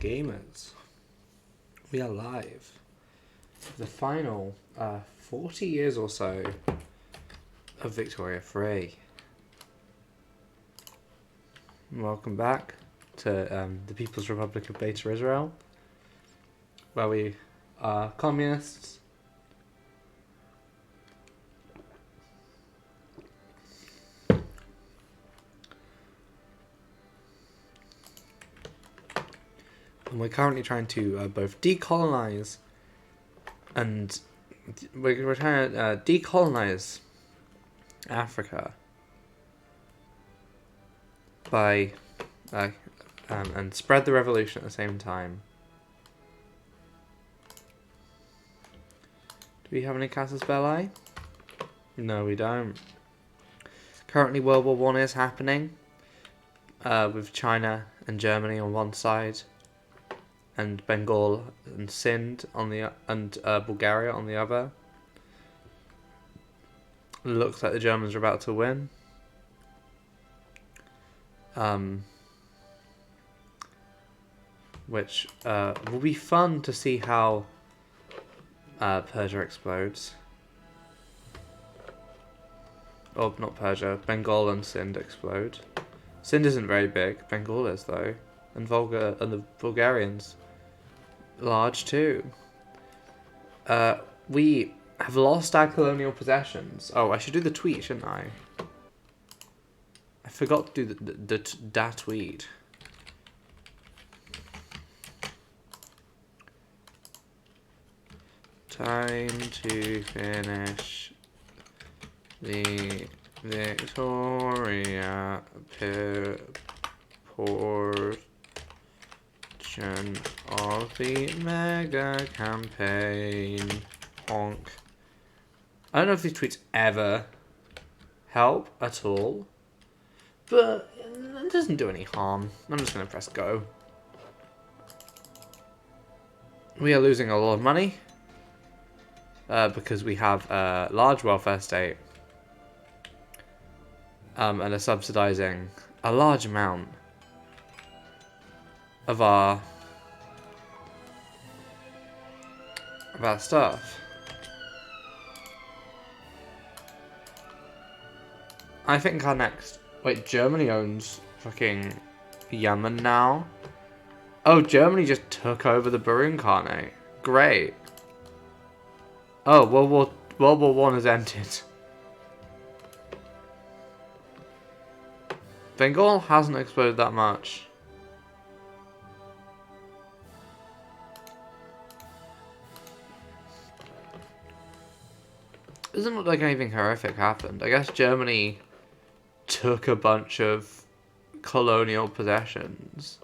gamers. We are live. The final 40 years or so of Victoria Free. Welcome back to the People's Republic of Beta Israel, where we are communists. And we're currently trying to both decolonize and we're trying to decolonize Africa by and spread the revolution at the same time. Do we have any casus belli? No, we don't. Currently, World War One is happening with China and Germany on one side, and Bengal and Sindh on the Bulgaria on the other. Looks like the Germans are about to win. Which will be fun to see how Persia explodes. Oh, not Persia. Bengal and Sindh explode. Sindh isn't very big. Bengal is though, and the Bulgarians large too. We have lost our colonial possessions. Oh, I should do the tweet, shouldn't I? I forgot to do that tweet. Time to finish the Victoria portion of the mega campaign. Honk. I don't know if these tweets ever help at all, but it doesn't do any harm. I'm just going to press go. We are losing a lot of money because we have a large welfare state and are subsidizing a large amount of our stuff. I think our next... Wait, Germany owns fucking Yemen now? Oh, Germany just took over the Burun Khanate. Great. Oh, World War One has ended. Bengal hasn't exploded that much. Doesn't look like anything horrific happened. I guess Germany took a bunch of colonial possessions,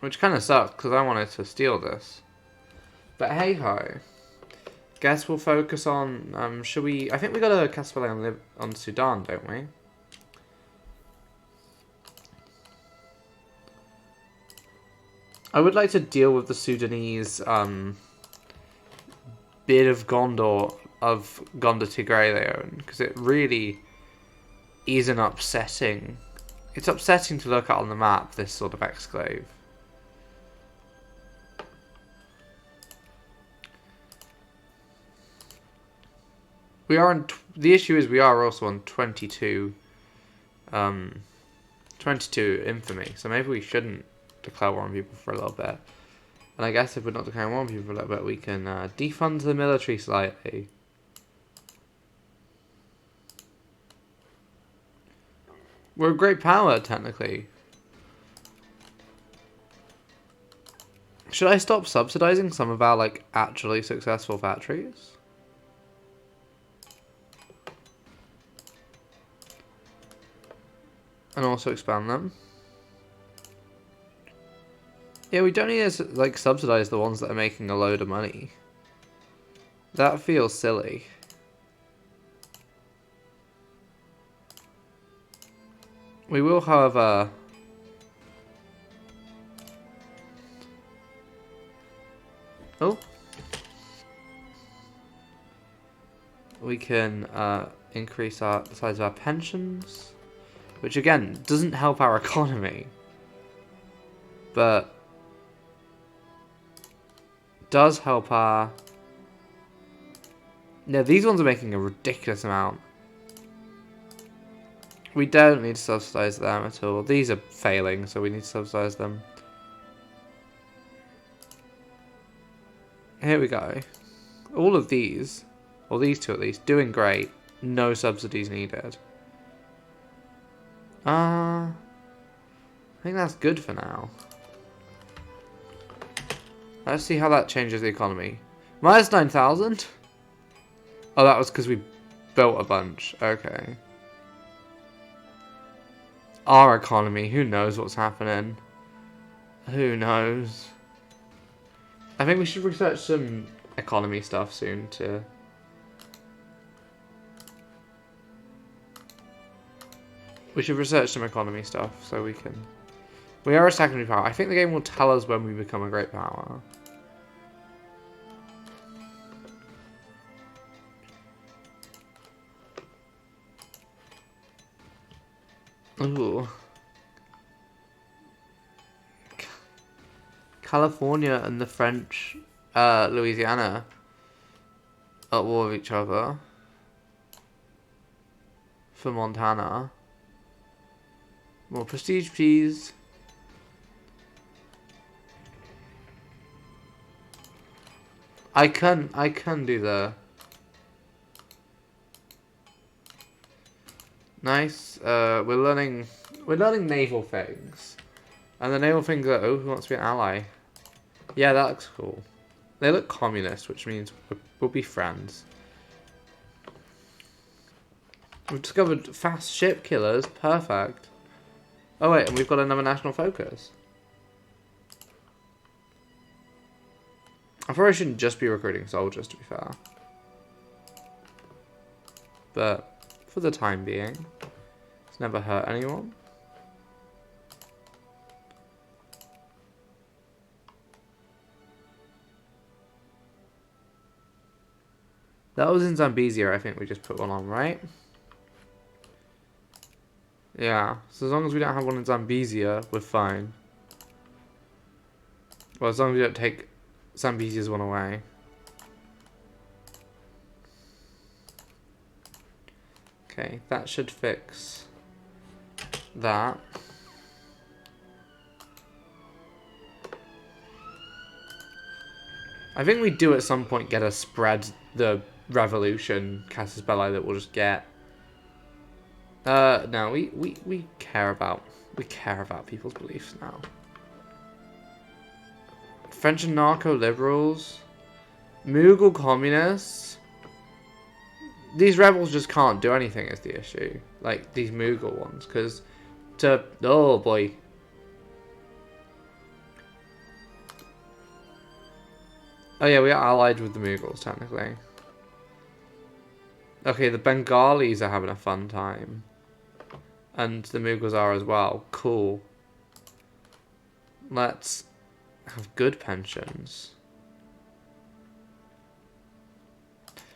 which kind of sucks because I wanted to steal this. But hey ho. Guess we'll focus on. Should we? I think we got a casus belli on Sudan, don't we? I would like to deal with the Sudanese bit of Gondor Tigray they own, because it really is an upsetting. It's upsetting to look at on the map, this sort of exclave. We are on. The issue is we are also on 22 infamy, so maybe we shouldn't declare war on people for a little bit. And I guess if we're not declaring war on people for a little bit, we can defund the military slightly. We're a great power, technically. Should I stop subsidizing some of our, like, actually successful factories? And also expand them? Yeah, we don't need to, like, subsidize the ones that are making a load of money. That feels silly. We will, however... Oh. We can increase the size of our pensions, which again doesn't help our economy. but does help our... No, these ones are making a ridiculous amount. We don't need to subsidize them at all. These are failing, so we need to subsidize them. Here we go. All of these, or these two at least, doing great. No subsidies needed. I think that's good for now. Let's see how that changes the economy. Minus 9,000? Oh, that was because we built a bunch. Okay. Our economy, who knows what's happening? Who knows? I think we should research some economy stuff soon too. We should research some economy stuff so we can... We are a secondary power. I think the game will tell us when we become a great power. Ooh. California and the French Louisiana at war with each other. For Montana. More prestige, please. I can do the... Nice. We're learning naval things. And the naval things are, oh, who wants to be an ally? Yeah, that looks cool. They look communist, which means we'll be friends. We've discovered fast ship killers. Perfect. Oh wait, and we've got another national focus. I probably shouldn't just be recruiting soldiers, to be fair. But for the time being, it's never hurt anyone. That was in Zambezia, I think we just put one on, right? Yeah, so as long as we don't have one in Zambezia, we're fine. Well, as long as we don't take Zambezia's one away. Okay, that should fix that. I think we do at some point get a spread the revolution casus belli that we'll just get. No, we care about people's beliefs now. French and narco-liberals, Mughal communists. These rebels just can't do anything is the issue. Like these Mughal ones, because oh boy. Oh yeah, we are allied with the Mughals technically. Okay, the Bengalis are having a fun time. And the Mughals are as well. Cool. Let's have good pensions.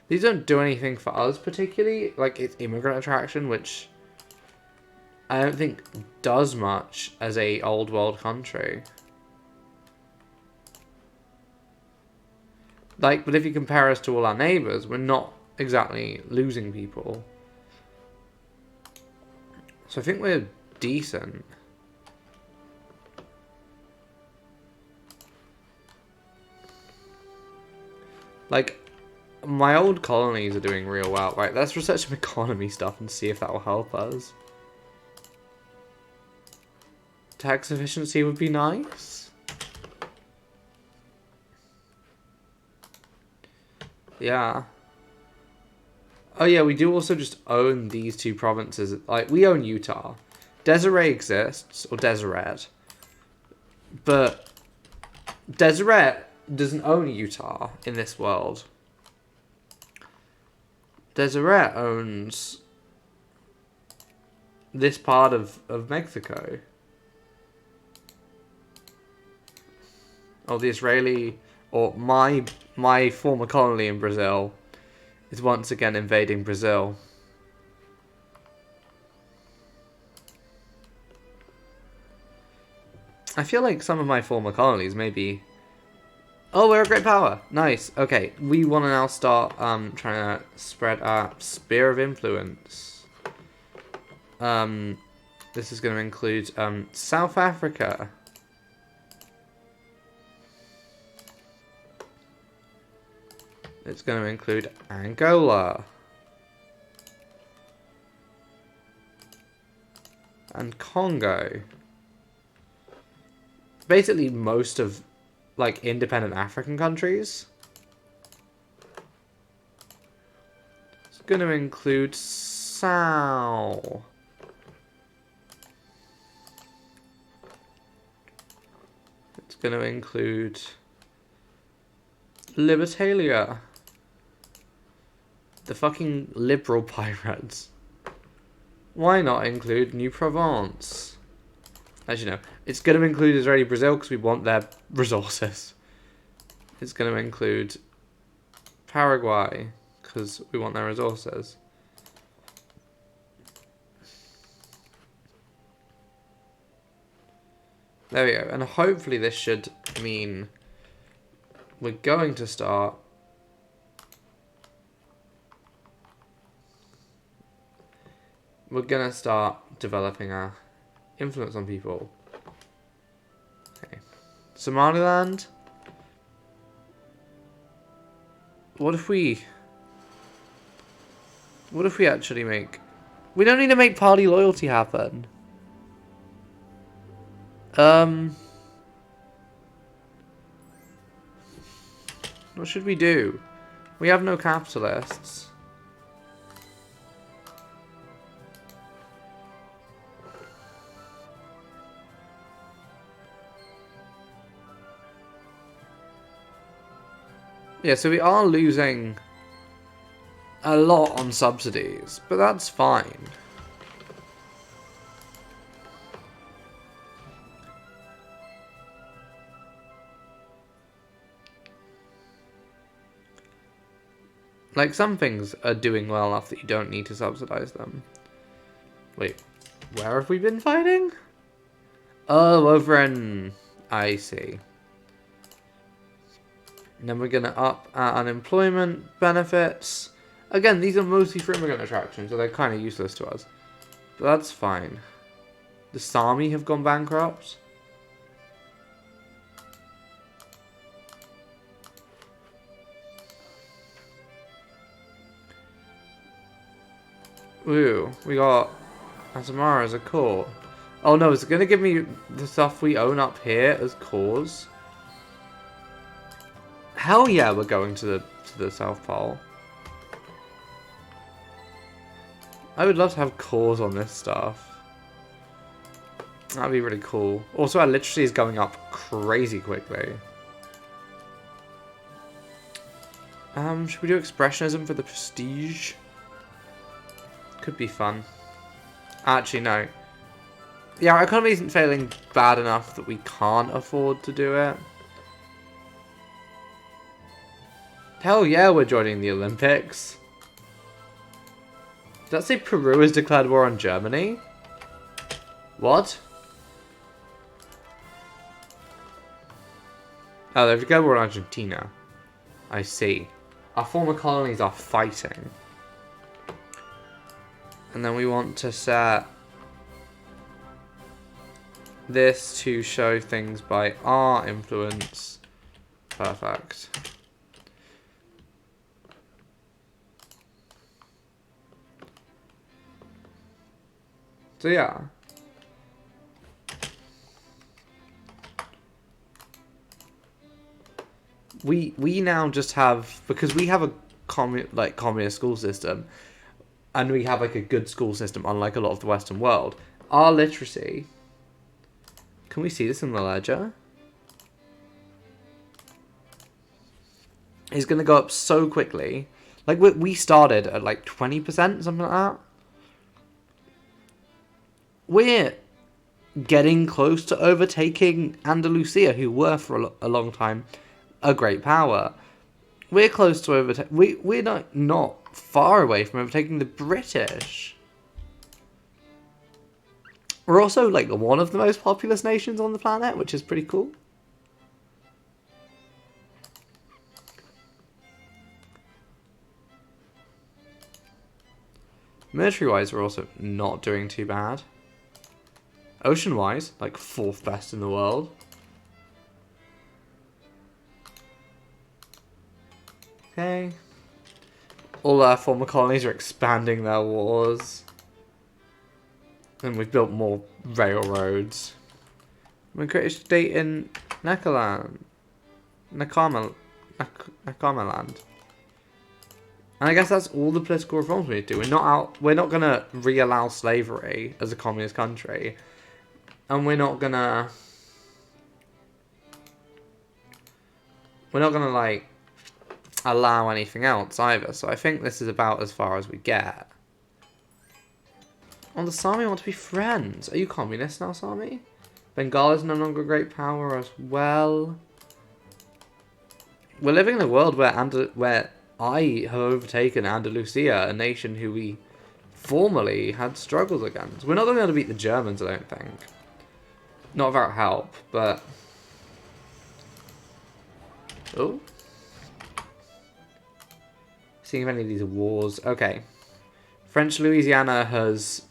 These don't do anything for us particularly. Like, it's immigrant attraction, which I don't think does much as a old world country. Like, but if you compare us to all our neighbours, we're not exactly losing people. So I think we're decent. Like, my old colonies are doing real well. Right, let's research some economy stuff and see if that will help us. Tax efficiency would be nice. Yeah. Oh yeah, we do also just own these two provinces. Like, we own Utah. Deseret exists, or Deseret. But Deseret doesn't own Utah in this world. Deseret owns this part of Mexico. Oh, the Israeli, or my former colony in Brazil is once again invading Brazil. I feel like some of my former colonies maybe... Oh, we're a great power. Nice. Okay, we want to now start trying to spread our sphere of influence. This is going to include South Africa. It's going to include Angola. And Congo. Basically most of, like, independent African countries. It's going to include Sao. It's going to include Libertalia. The fucking liberal pirates. Why not include New Provence? As you know, it's going to include Israeli Brazil because we want their resources. It's going to include Paraguay because we want their resources. There we go. And hopefully this should mean we're going to start developing our influence on people. Okay. Somaliland. What if we actually make... We don't need to make party loyalty happen. What should we do? We have no capitalists. Yeah, so we are losing a lot on subsidies, but that's fine. Like, some things are doing well enough that you don't need to subsidize them. Wait, where have we been fighting? Oh, over in... I see. And then we're going to up our unemployment benefits. Again, these are mostly for immigrant attractions, so they're kind of useless to us. But that's fine. The Sami have gone bankrupt. Ooh, we got Azamara as a core. Oh no, is it going to give me the stuff we own up here as cores? Hell yeah, we're going to the South Pole. I would love to have cores on this stuff. That'd be really cool. Also, our literacy is going up crazy quickly. Should we do expressionism for the prestige? Could be fun. Actually, no. Yeah, our economy isn't failing bad enough that we can't afford to do it. Hell yeah, we're joining the Olympics. Did that say Peru has declared war on Germany? What? Oh, they've declared war on Argentina. I see. Our former colonies are fighting. And then we want to set this to show things by our influence. Perfect. So yeah. We now just have, because we have a communist school system, and we have like a good school system, unlike a lot of the Western world. Our literacy. Can we see this in the ledger? Is going to go up so quickly. Like we started at like 20%, something like that. We're getting close to overtaking Andalusia, who were for a long time a great power. We're close to overtaking. We're not far away from overtaking the British. We're also like one of the most populous nations on the planet, which is pretty cool. Military-wise, we're also not doing too bad. Ocean-wise, like 4th best in the world. Okay. All our former colonies are expanding their wars. And we've built more railroads. We created a state in Nakamaland. And I guess that's all the political reforms we need to do. We're not gonna re-allow slavery as a communist country. And we're not gonna like allow anything else either. So I think this is about as far as we get. Oh, the Sami want to be friends. Are you communist now, Sami? Bengal is no longer a great power as well. We're living in a world where I have overtaken Andalusia, a nation who we formerly had struggles against. We're not going to be able to beat the Germans, I don't think. Not without help, but... Oh. Seeing if any of these are wars. Okay. French Louisiana has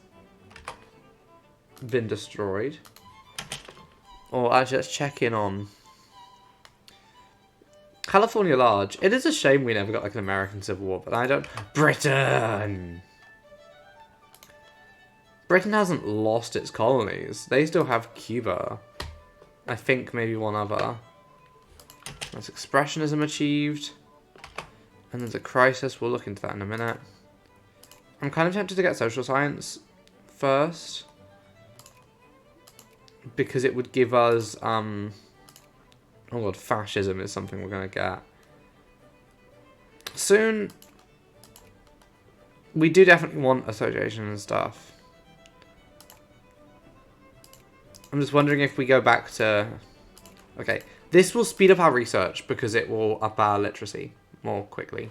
been destroyed. Or actually, let's check in on California Large. It is a shame we never got like an American Civil War, but I don't... Britain! Britain hasn't lost its colonies. They still have Cuba. I think maybe one other. That's expressionism achieved. And there's a crisis. We'll look into that in a minute. I'm kind of tempted to get social science first. Because it would give us... oh god, fascism is something we're going to get. Soon. We do definitely want association and stuff. I'm just wondering if we go back to... Okay, this will speed up our research because it will up our literacy more quickly.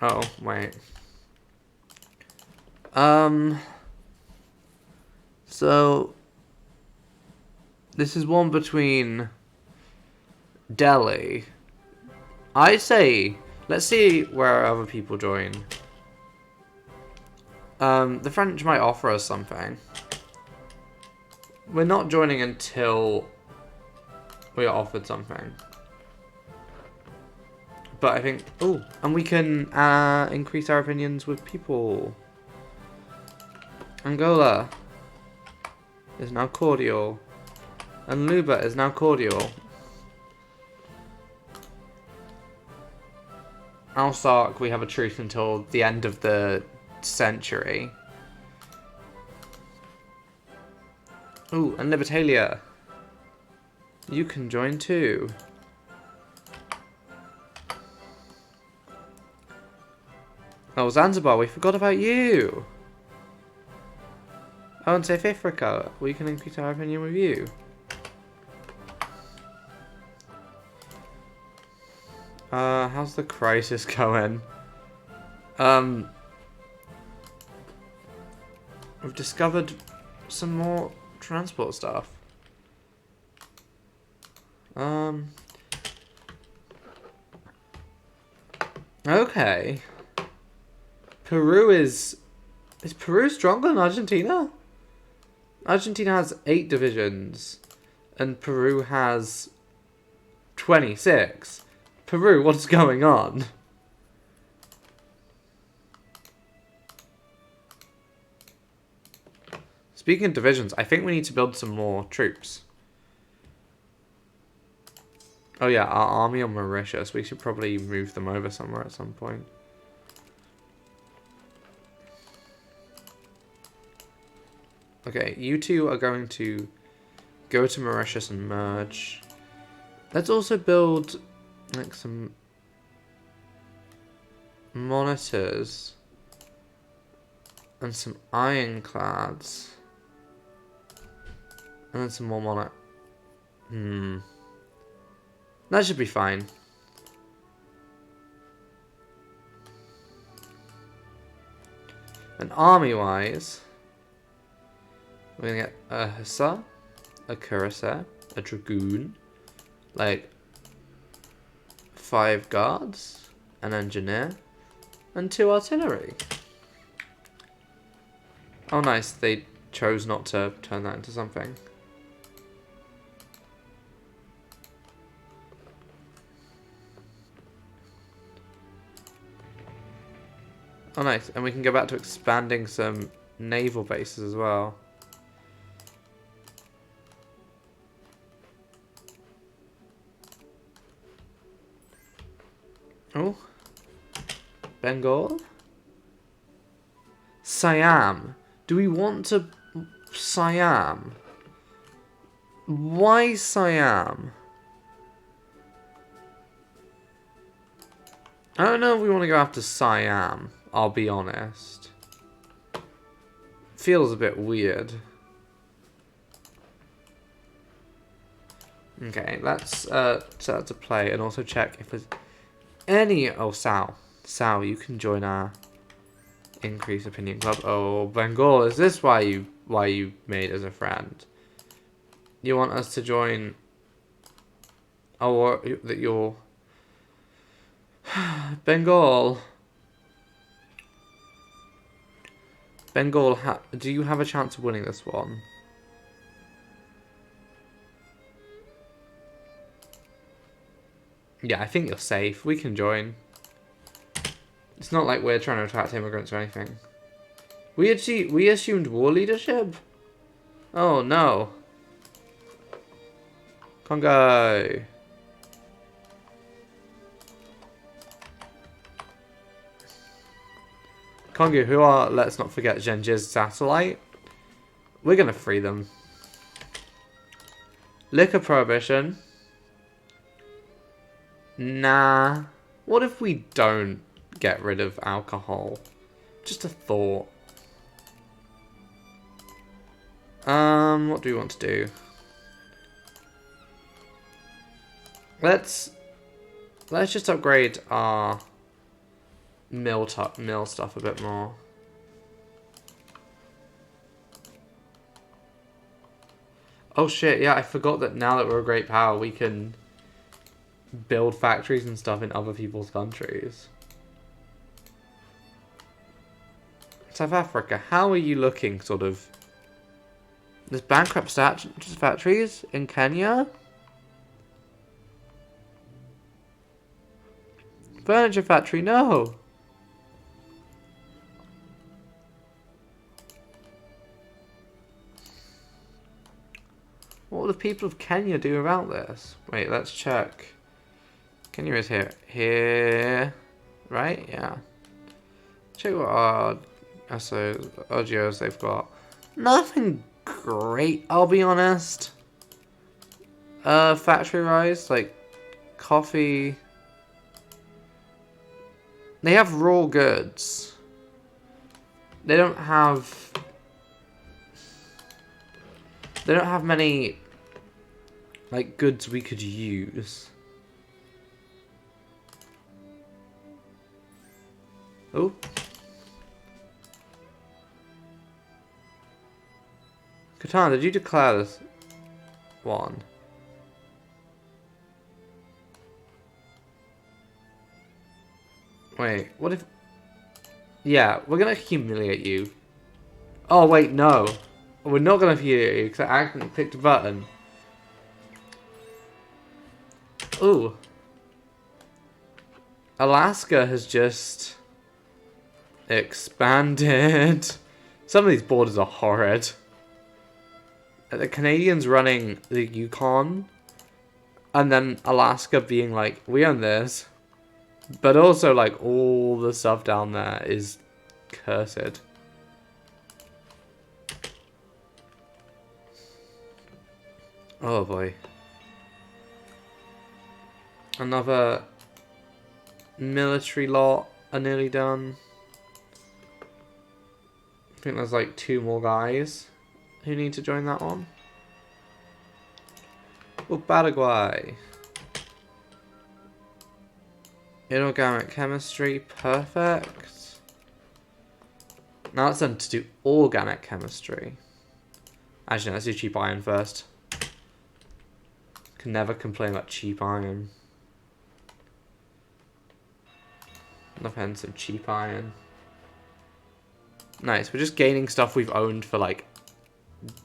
Oh, wait. So... This is one between Delhi. I say, let's see where other people join. The French might offer us something. We're not joining until we are offered something. But I think... Oh, and we can increase our opinions with people. Angola is now cordial. And Luba is now cordial. Alsark, we have a truce until the end of the century. Ooh, and Libertalia. You can join too. Oh, Zanzibar, we forgot about you. Oh, and South Africa, we can increase our opinion with you. How's the crisis going? We've discovered some more transport stuff. Okay. Peru is Peru stronger than Argentina? Argentina has 8 divisions, and Peru has 26. Peru, what's going on? Speaking of divisions, I think we need to build some more troops. Oh yeah, our army on Mauritius. We should probably move them over somewhere at some point. Okay, you two are going to go to Mauritius and merge. Let's also build like some monitors and some ironclads. And then some more That should be fine. And army-wise, We're gonna get a Hussar, a Cuirassier, a Dragoon, like 5 guards, an engineer, and 2 artillery. Oh nice, they chose not to turn that into something. Oh nice, and we can go back to expanding some naval bases as well. Oh. Bengal? Siam. Do we want to... Siam? Why Siam? I don't know if we want to go after Siam, I'll be honest. Feels a bit weird. Okay, let's set that to play and also check if there's any... Oh, Sal. Sal, you can join our increase opinion club. Oh, Bengal, is this why you made us a friend? You want us to join... Oh, that you're... Bengal. Bengal, do you have a chance of winning this one? Yeah, I think you're safe. We can join. It's not like we're trying to attract immigrants or anything. We assumed war leadership? Oh no. Congo. Congo, who are, let's not forget, Genghis' satellite. We're gonna free them. Liquor prohibition. Nah. What if we don't get rid of alcohol? Just a thought. What do we want to do? Let's just upgrade our mill stuff a bit more. Oh shit, yeah, I forgot that now that we're a great power, we can build factories and stuff in other people's countries. South Africa, how are you looking, sort of? There's bankrupt factories in Kenya? Furniture factory, no! What will the people of Kenya do about this? Wait, let's check. Kenya is here. Here. Right? Yeah. Check what our OGOs they've got. Nothing great, I'll be honest. Factory rise, like coffee. They have raw goods. They don't have many like goods we could use. Oh. Katana, did you declare this one? Wait, what if... Yeah, we're gonna humiliate you. Oh, wait, no. We're not gonna humiliate you, because I accidentally clicked a button. Ooh. Alaska has just... expanded. Some of these borders are horrid. The Canadians running the Yukon, and then Alaska being like, we own this. But also, like, all the stuff down there is cursed. Oh boy. Another military lot are nearly done. I think there's like 2 more guys who need to join that one. Oh, Paraguay. Inorganic chemistry, perfect. Now it's done to do organic chemistry. Actually, no, let's do cheap iron first. Can never complain about cheap iron. Offensive cheap iron. Nice, we're just gaining stuff we've owned for like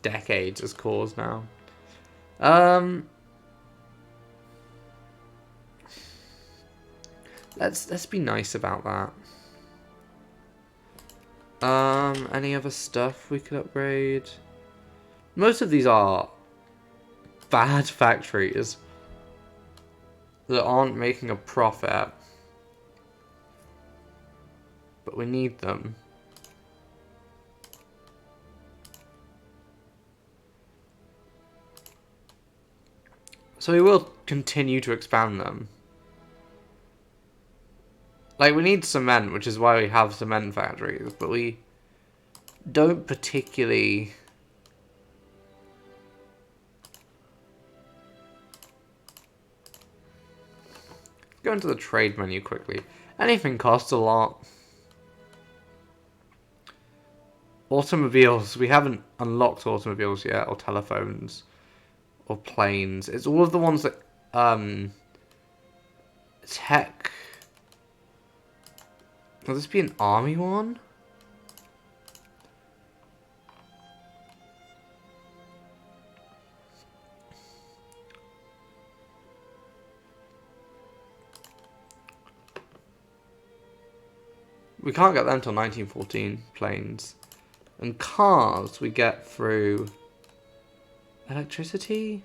decades as cores now. Let's be nice about that. Any other stuff we could upgrade? Most of these are bad factories that aren't making a profit, but we need them. So we will continue to expand them. Like, we need cement, which is why we have cement factories, but we don't particularly... Go into the trade menu quickly. Anything costs a lot. Automobiles. We haven't unlocked automobiles yet, or telephones, or planes. It's all of the ones that, tech... Will this be an army one? We can't get them until 1914, planes. And cars we get through electricity?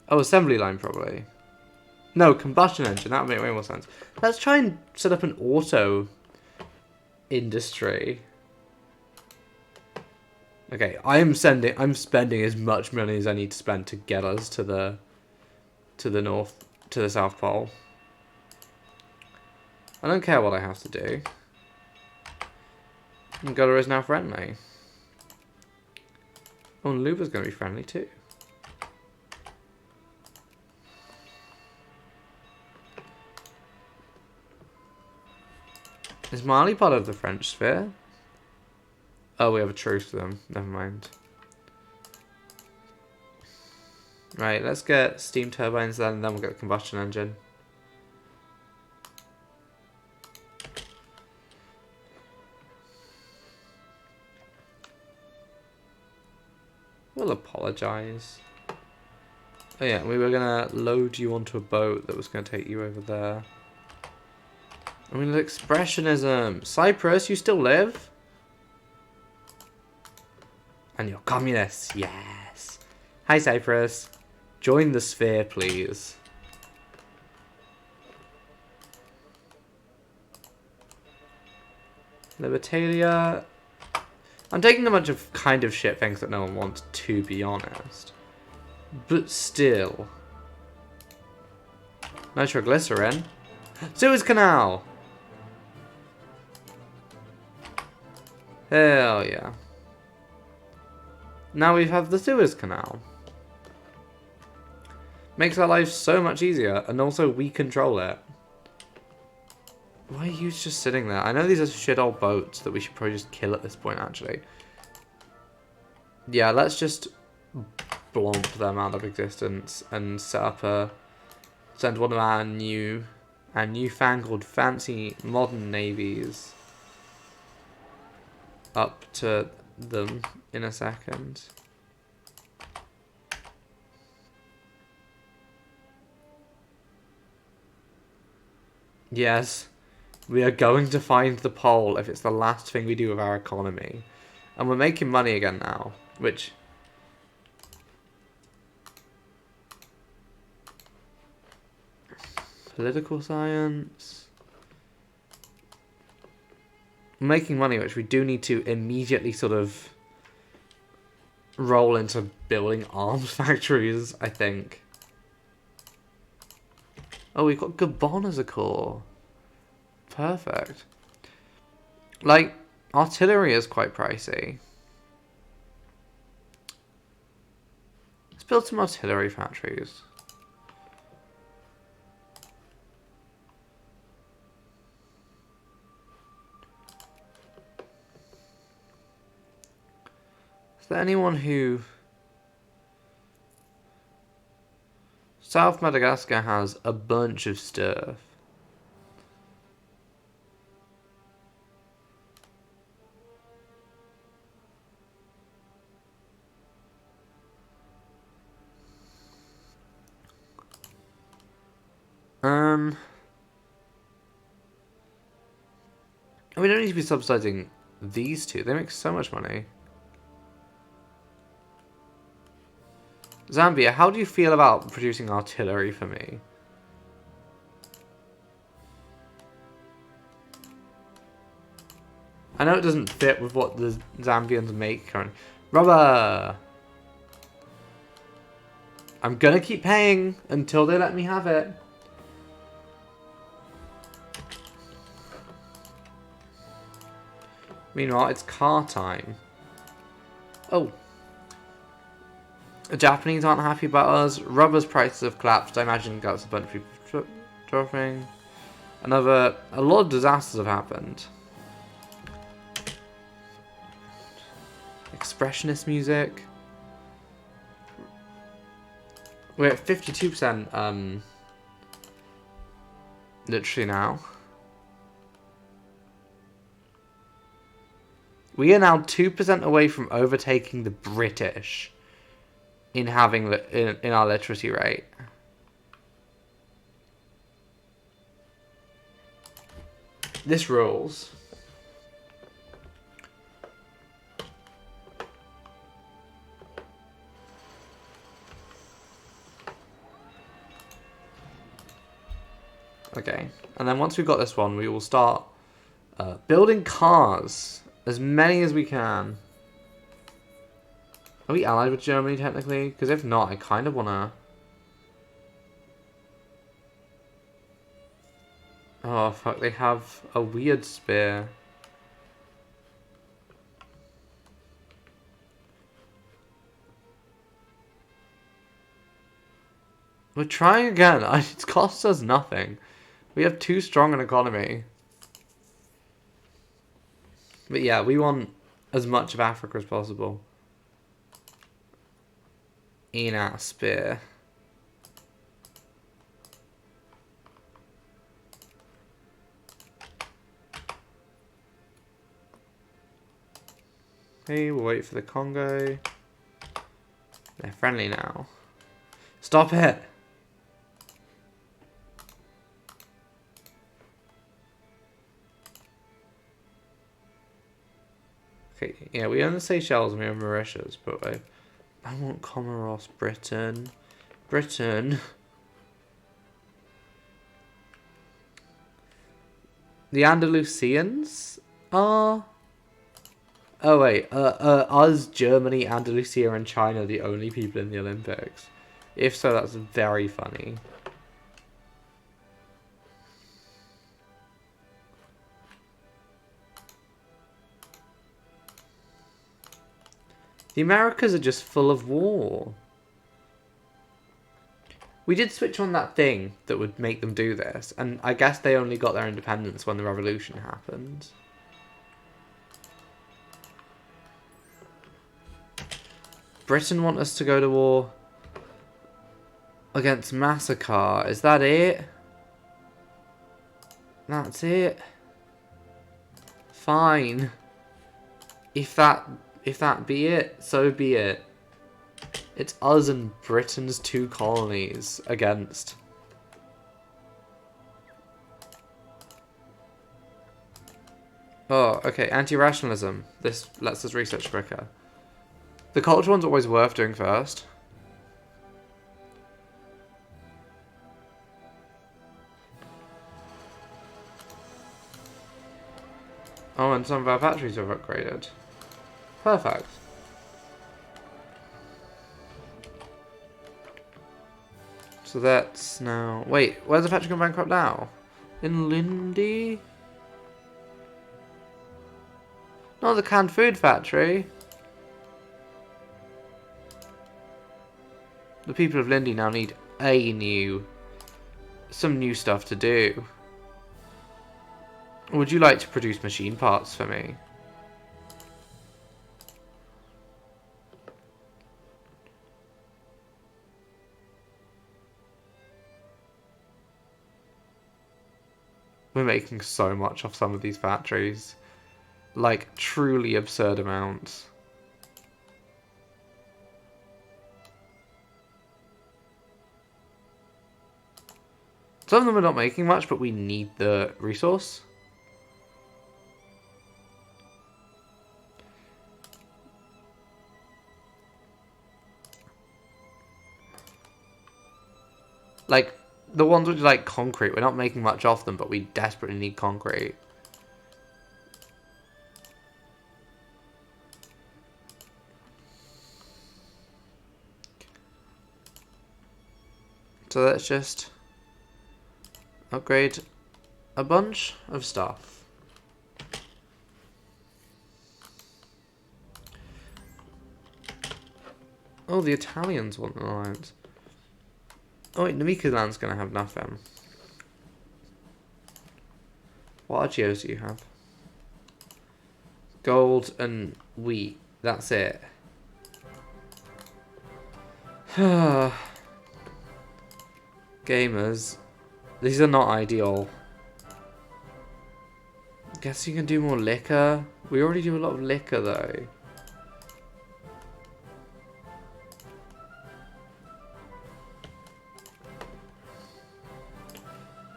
Oh, assembly line probably. No, combustion engine, that would make way more sense. Let's try and set up an auto industry. Okay, I'm spending as much money as I need to spend to get us to the South Pole. I don't care what I have to do. Angola is now friendly. Oh, and Luba's going to be friendly too. Is Mali part of the French sphere? Oh, we have a truce with them. Never mind. Right, let's get steam turbines then, and then we'll get the combustion engine. We'll apologise. Oh yeah, we were going to load you onto a boat that was going to take you over there. I mean, expressionism. Cyprus, you still live? And you're communists. Yes. Hi, Cyprus. Join the sphere, please. Libertalia. I'm taking a bunch of kind of shit things that no one wants, to be honest. But still. Nitroglycerin. Suez Canal. Hell yeah. Now we have the Suez Canal. Makes our lives so much easier, and also we control it. Why are you just sitting there? I know these are shit old boats that we should probably just kill at this point, actually. Yeah, let's just blomp them out of existence and set up a... Send one of our newfangled fancy modern navies up to them in a second. Yes, we are going to find the pole if it's the last thing we do with our economy. And we're making money again now, which... Political science... Making money, which we do need to immediately sort of roll into building arms factories, I think. Oh, we've got Gabon as a core. Perfect. Like, artillery is quite pricey. Let's build some artillery factories. there anyone who... South Madagascar has a bunch of stuff. We don't need to be subsidizing these two. They make so much money. Zambia, how do you feel about producing artillery for me? I know it doesn't fit with what the Zambians make currently. Rubber! I'm gonna keep paying until they let me have it. Meanwhile, it's car time. Oh. The Japanese aren't happy about us. Rubber's prices have collapsed. I imagine that's a bunch of people dropping. A lot of disasters have happened. Expressionist music. We're at 52%, literally now. We are now 2% away from overtaking the British in having in our literacy rate. This rules. Okay, and then once we've got this one, we will start building cars. As many as we can. Are we allied with Germany, technically? Because if not, I kind of want to... Oh, fuck, they have a weird spear. We're trying again. It costs us nothing. We have too strong an economy. But yeah, we want as much of Africa as possible in our spear. Okay, we'll wait for the Congo. They're friendly now. Stop it! Okay, yeah, we own the Seychelles and we own Mauritius, but I want Comoros, Britain. Britain. The Andalusians are... Oh wait, us, Germany, Andalusia and China the only people in the Olympics? If so, that's very funny. The Americas are just full of war. We did switch on that thing that would make them do this, and I guess they only got their independence when the revolution happened. Britain want us to go to war against Massacre. Is that it? That's it? Fine. If that be it, so be it. It's us and Britain's two colonies against... Oh, okay, anti-rationalism. This lets us research quicker. The culture one's always worth doing first. Oh, and some of our factories have upgraded. Perfect. So that's now... Wait, where's the factory gone bankrupt now? In Lindy? Not the canned food factory. The people of Lindy now need some new stuff to do. Would you like to produce machine parts for me? We're making so much off some of these factories. Like, truly absurd amounts. Some of them are not making much, but we need the resource. Like, the ones which are like concrete, we're not making much off them, but we desperately need concrete. So let's just upgrade a bunch of stuff. Oh, the Italians want an alliance. Oh wait, Namikaland's gonna have nothing. What Argeos do you have? Gold and wheat. That's it. Gamers. These are not ideal. Guess you can do more liquor. We already do a lot of liquor though.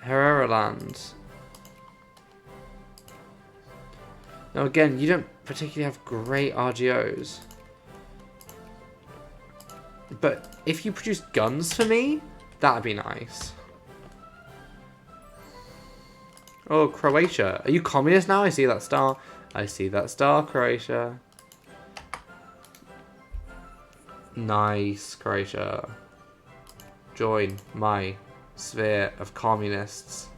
Herrera lands. Now again, you don't particularly have great RGOs. But if you produce guns for me, that'd be nice. Oh, Croatia. Are you communist now? I see that star. I see that star, Croatia. Nice, Croatia. Join my sphere of communists.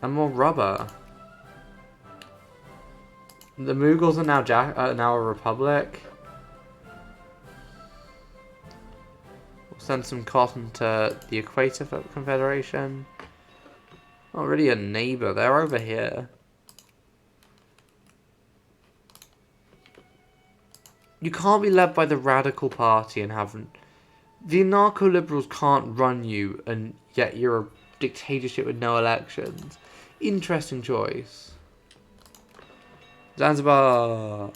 And more rubber. The Mughals are now a republic. We'll send some cotton to the Equator Confederation. Not really a neighbour. They're over here. You can't be led by the radical party and have... The anarcho-liberals can't run you, and yet you're a dictatorship with no elections. Interesting choice. Zanzibar.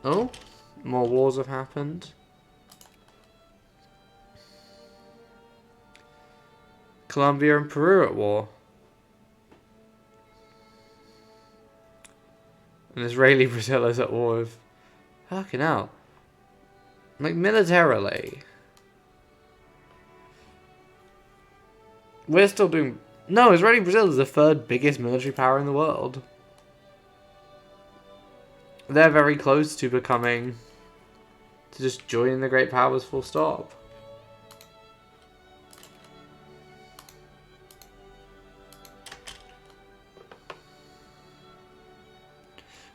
Oh, more wars have happened. Colombia and Peru at war. And Israeli Brazil is at war with... Fucking hell. Like, militarily. We're still doing... No, Israeli Brazil is the third biggest military power in the world. They're very close to becoming... to just joining the great powers full stop.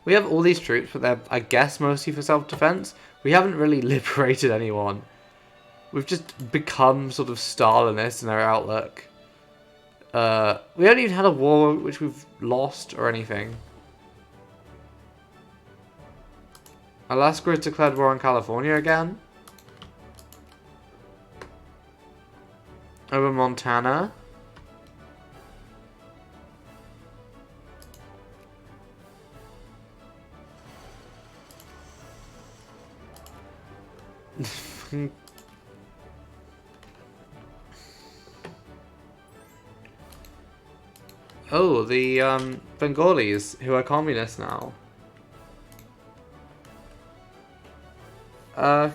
We have all these troops, but they're, I guess, mostly for self-defense. We haven't really liberated anyone. We've just become sort of Stalinist in our outlook. We haven't even had a war which we've lost or anything. Alaska has declared war on California again. Over Montana. Oh, the Bengalis, who are communists now.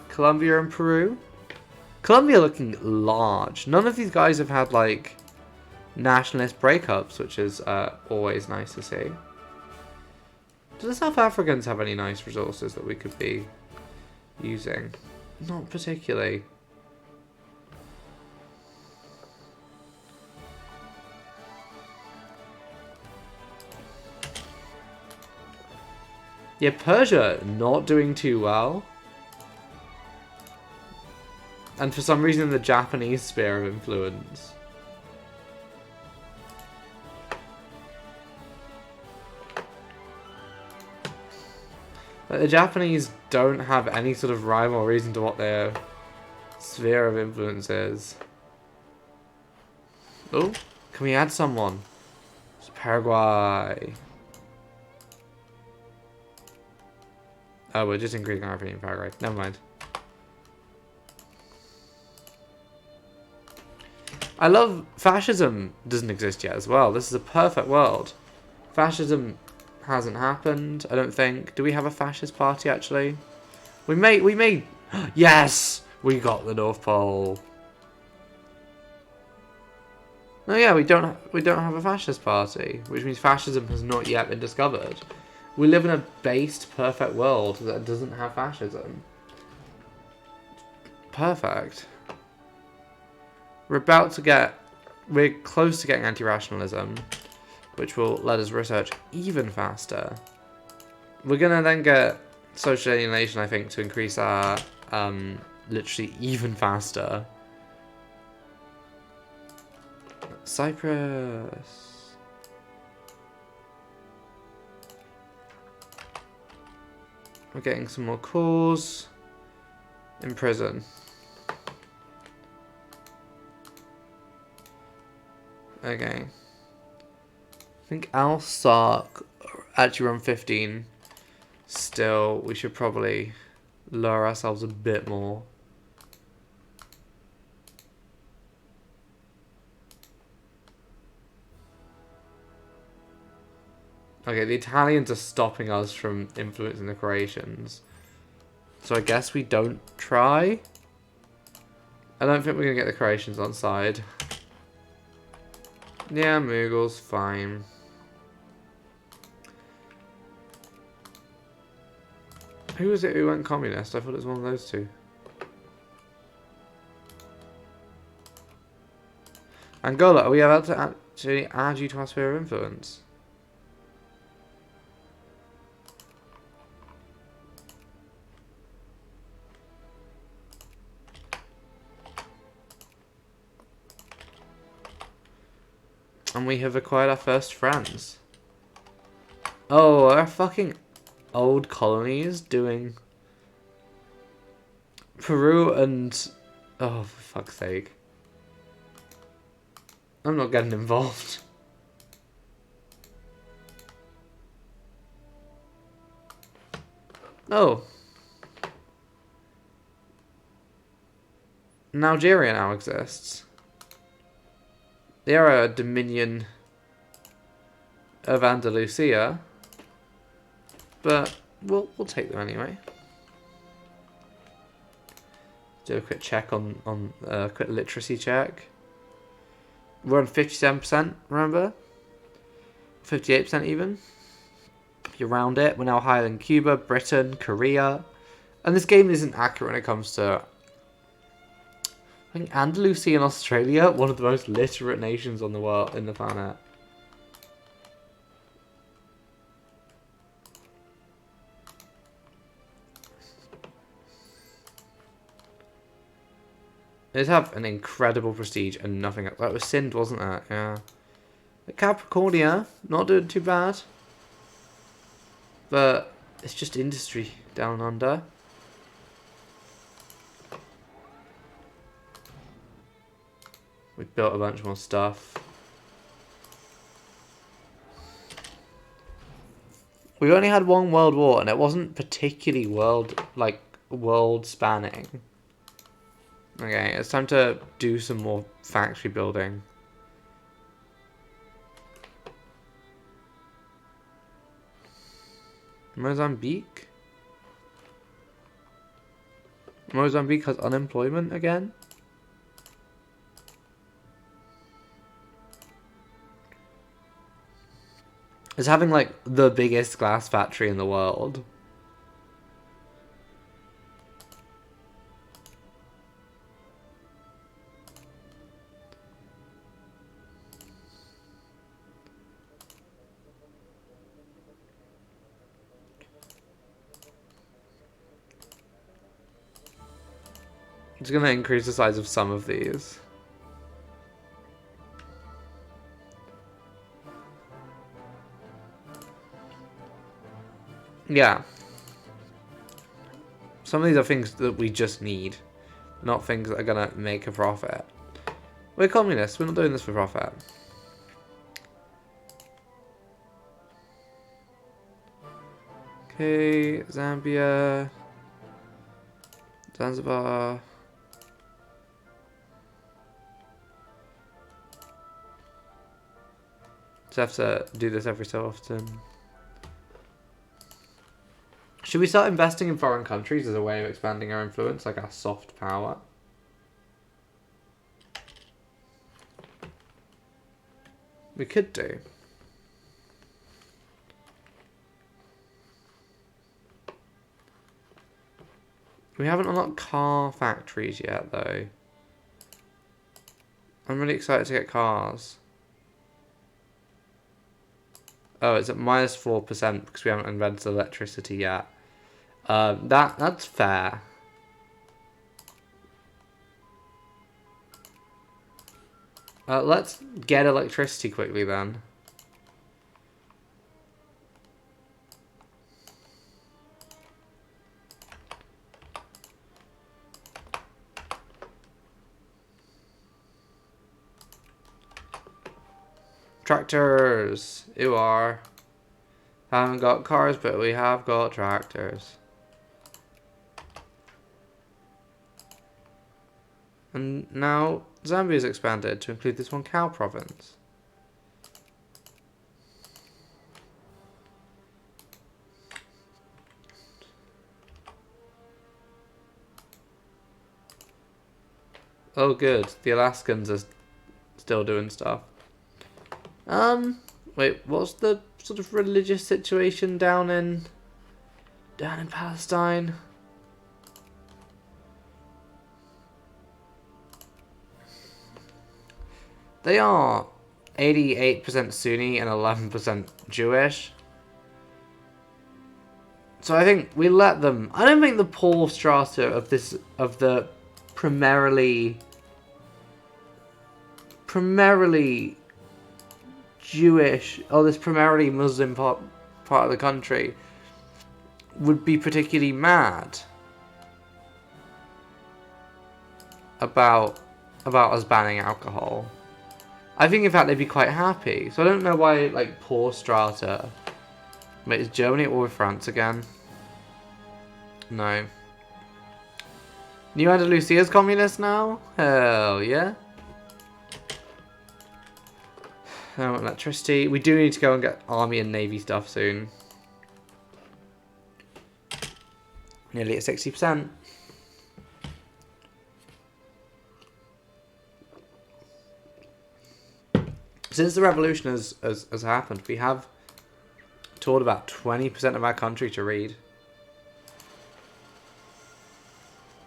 Colombia and Peru. Colombia looking large. None of these guys have had, like, nationalist breakups, which is always nice to see. Do the South Africans have any nice resources that we could be using? Not particularly. Yeah, Persia not doing too well. And for some reason the Japanese sphere of influence. Like, the Japanese don't have any sort of rhyme or reason to what their sphere of influence is. Oh, can we add someone? It's Paraguay. Oh, we're just increasing our opinion in Paraguay. Never mind. I love fascism doesn't exist yet as well. This is a perfect world. Fascism hasn't happened, I don't think. Do we have a fascist party actually? We may yes! We got the North Pole. No, yeah, we don't have a fascist party, which means fascism has not yet been discovered. We live in a based perfect world that doesn't have fascism. Perfect. We're close to getting anti-rationalism, which will let us research even faster. We're gonna then get social alienation, I think, to increase our literally even faster. Cyprus. We're getting some more calls. In prison. Okay. I think Al-Sark actually run 15. Still, we should probably lower ourselves a bit more. Okay, the Italians are stopping us from influencing the Croatians. So I guess we don't try. I don't think we're going to get the Croatians on side. Yeah, Mughals, fine. Who was it who went communist? I thought it was one of those two. Angola, are we about to actually add you to our sphere of influence? And we have acquired our first friends. Oh, our fucking old colonies doing Peru and... Oh, for fuck's sake. I'm not getting involved. Oh. Algeria now exists. They are a dominion of Andalusia. But we'll take them anyway. Do a quick check on a quick literacy check. We're on 57%, remember? 58% even. If you round it, we're now higher than Cuba, Britain, Korea. And this game isn't accurate when it comes to... I think Andalusia and Australia, one of the most literate nations on the world, in the planet. They have an incredible prestige and nothing else. That was Sind, wasn't it? Yeah. The Capricornia, not doing too bad. But it's just industry down under. We built a bunch more stuff. We only had one world war and it wasn't particularly world spanning. Okay, it's time to do some more factory building. Mozambique? Mozambique has unemployment again? It's having like the biggest glass factory in the world. It's going to increase the size of some of these. Yeah. Some of these are things that we just need, not things that are gonna make a profit. We're communists. We're not doing this for profit. Okay, Zambia, Zanzibar. Just have to do this every so often. Should we start investing in foreign countries as a way of expanding our influence, like our soft power? We could do. We haven't unlocked car factories yet, though. I'm really excited to get cars. Oh, it's at -4% because we haven't invented electricity yet. That's fair. Let's get electricity quickly then. Tractors! You are. Haven't got cars, but we have got tractors. And now Zambia's expanded to include this one cow province. Oh good, the Alaskans are still doing stuff. Wait, what's the sort of religious situation down in Palestine? They are 88% Sunni and 11% Jewish. So I think we let them. I don't think the poor strata of the primarily Jewish, or this primarily Muslim part of the country would be particularly mad about us banning alcohol. I think in fact they'd be quite happy. So I don't know why like poor strata. Wait, is Germany at war with France again? No. New Andalusia is communist now? Hell yeah. Electricity. We do need to go and get army and navy stuff soon. Nearly at 60%. Since the revolution has happened, we have taught about 20% of our country to read.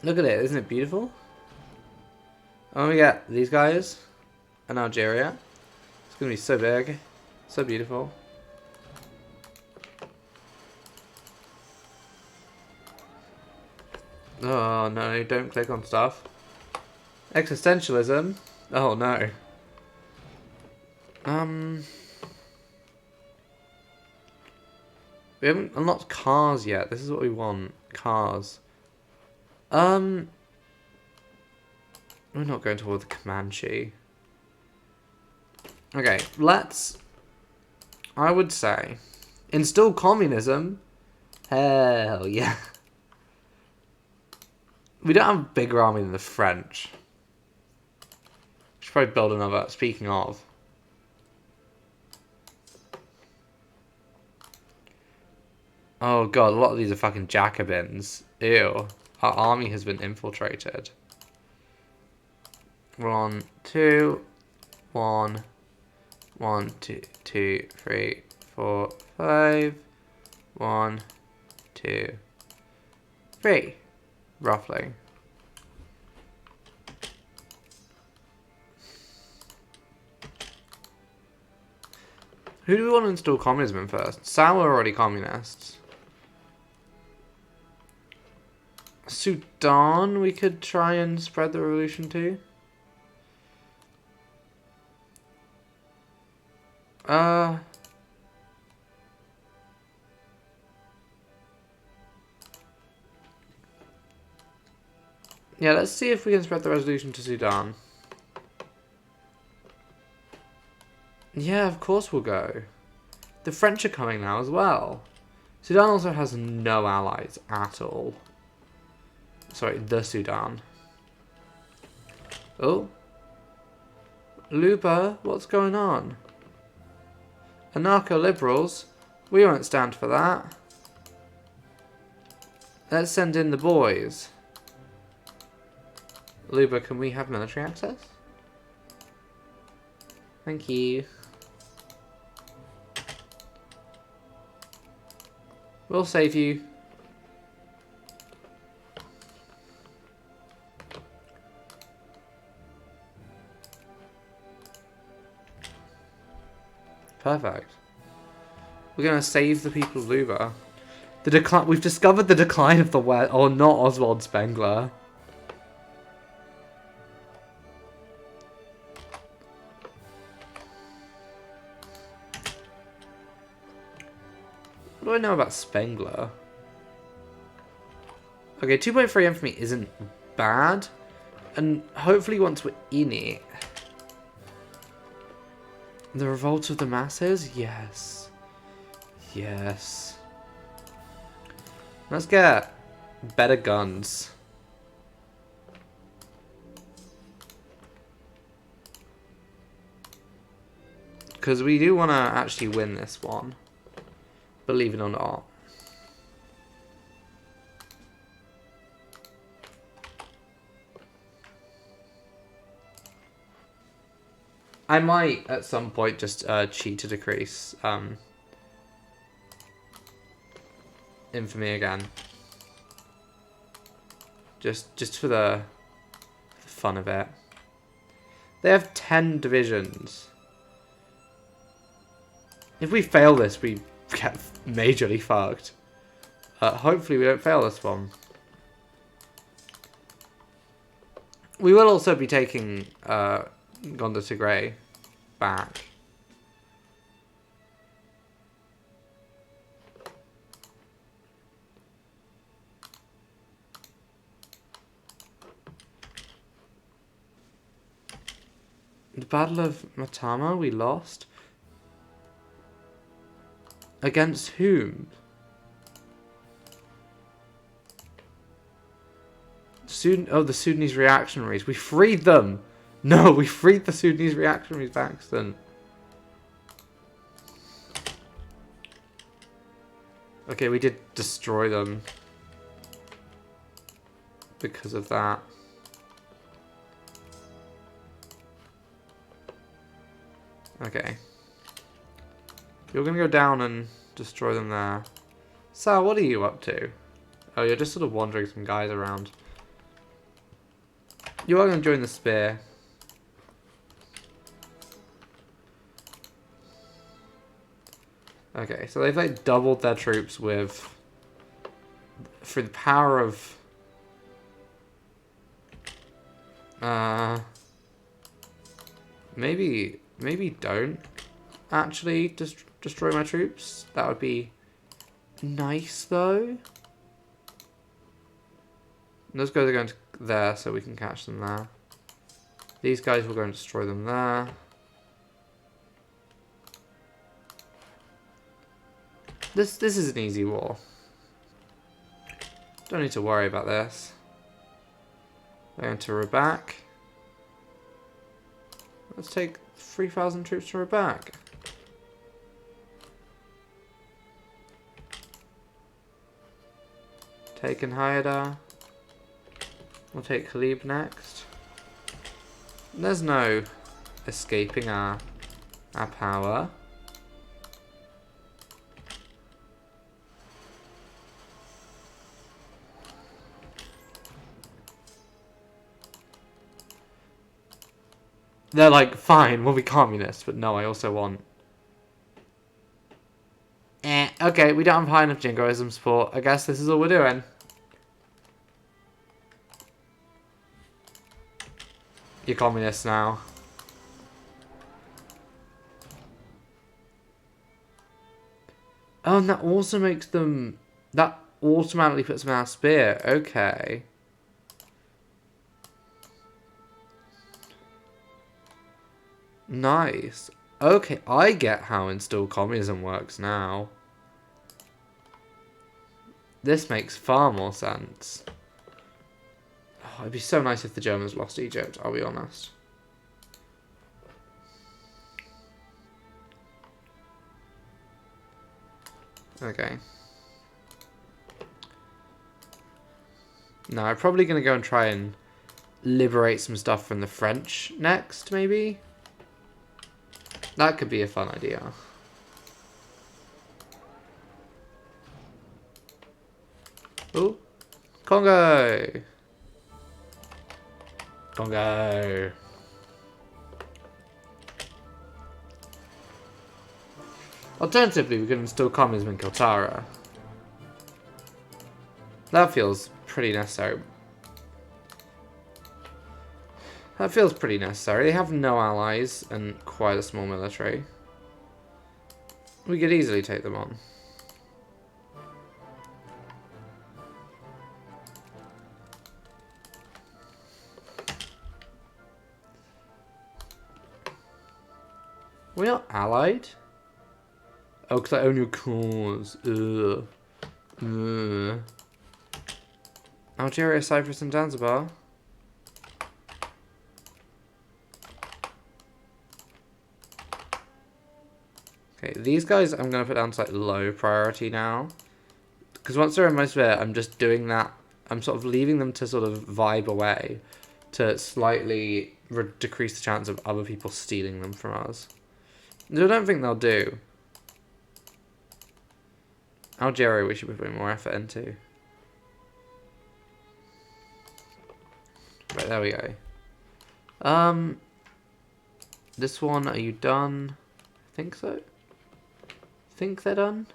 Look at it, isn't it beautiful? And we get these guys in Algeria. It's going to be so big, so beautiful. Oh no, don't click on stuff. Existentialism? Oh no. We haven't unlocked cars yet. This is what we want. Cars. We're not going to war with the Comanche. Okay, let's... I would say... Instill communism? Hell yeah. We don't have a bigger army than the French. Should probably build another, speaking of. Oh god, a lot of these are fucking Jacobins. Ew. Our army has been infiltrated. 1, 2, 1, 1, 2, 2, 3, 4, 5, 1, 2, 3, roughly. Who do we want to install communism in first? Sao are already communists. Sudan, we could try and spread the revolution to. Yeah, let's see if we can spread the resolution to Sudan. Yeah, of course we'll go. The French are coming now as well. Sudan also has no allies at all. Sorry, the Sudan. Oh. Luba, what's going on? Anarcho-liberals? We won't stand for that. Let's send in the boys. Luba, can we have military access? Thank you. We'll save you. Perfect. We're gonna save the people of Luba. The decline. We've discovered the decline of the West. Oh, not Oswald Spengler. What do I know about Spengler? Okay, 2.3 infamy isn't bad, and hopefully once we're in it. The revolt of the masses? Yes. Yes. Let's get better guns. Because we do want to actually win this one. Believe it or not. I might at some point just cheat to decrease infamy again. Just for the fun of it. They have 10 divisions. If we fail this, we get majorly fucked. Hopefully we don't fail this one. We will also be taking Gondar Tigray back. The Battle of Matama we lost. Against whom? The Sudanese reactionaries. We freed them! No, we freed the Sudanese reactionaries by accident. Okay, we did destroy them. Because of that. Okay. You're gonna go down and destroy them there. Sal, what are you up to? Oh, you're just sort of wandering some guys around. You are gonna join the spear. Okay, so they've like doubled their troops with... through the power of... Maybe don't actually destroy my troops. That would be nice, though. Those guys are going to there, so we can catch them there. These guys will go and destroy them there. This is an easy war. Don't need to worry about this. They're going to Rabak. Let's take 3,000 troops to Rabak. Taken Hayada. We'll take Khalib next. There's no escaping our power. They're like, fine, we'll be communists, but no, I also want... Okay, we don't have high enough jingoism support. I guess this is all we're doing. You're communists now. Oh, and that also makes them... That automatically puts them in our spear. Okay. Nice. Okay, I get how install communism works now. This makes far more sense. Oh, it'd be so nice if the Germans lost Egypt, I'll be honest. Okay. No, I'm probably going to go and try and liberate some stuff from the French next, maybe? That could be a fun idea. Ooh. Congo! Congo! Alternatively, we could install communism in Kaltara. That feels pretty necessary. That feels pretty necessary. They have no allies and quite a small military. We could easily take them on. We're not allied? Oh, because I own your cause. Ugh. Ugh. Algeria, Cyprus, and Zanzibar. Okay, these guys I'm going to put down to like low priority now. Because once they're in my sphere, I'm just doing that. I'm sort of leaving them to sort of vibe away to slightly decrease the chance of other people stealing them from us. I don't think they'll do. Algeria we should be putting more effort into. Right, there we go. This one, are you done? I think so. Think they're done.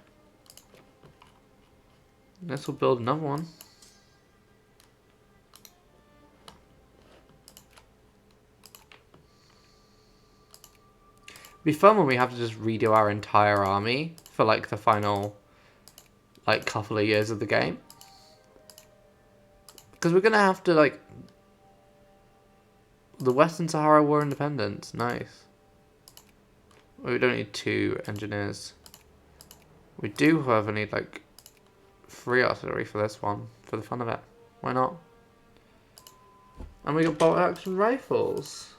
Guess we'll build another one. It'd be fun when we have to just redo our entire army for like the final like couple of years of the game. Because we're gonna have to like the Western Sahara War Independence. Nice. We don't need 2 engineers. We do, however, need like 3 artillery for this one, for the fun of it. Why not? And we got bolt action rifles.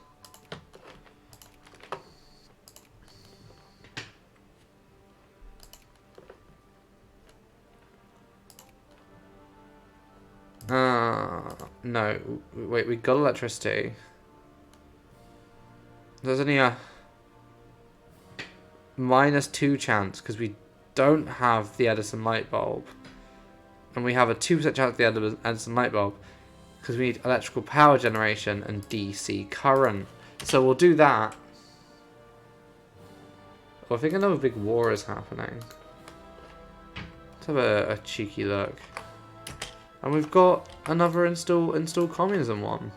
No. Wait, we got electricity. There's only a -2 chance because we don't have the Edison light bulb. And we have a 2% chance of the Edison light bulb because we need electrical power generation and DC current. So we'll do that. Oh, I think another big war is happening. Let's have a cheeky look. And we've got another install communism one.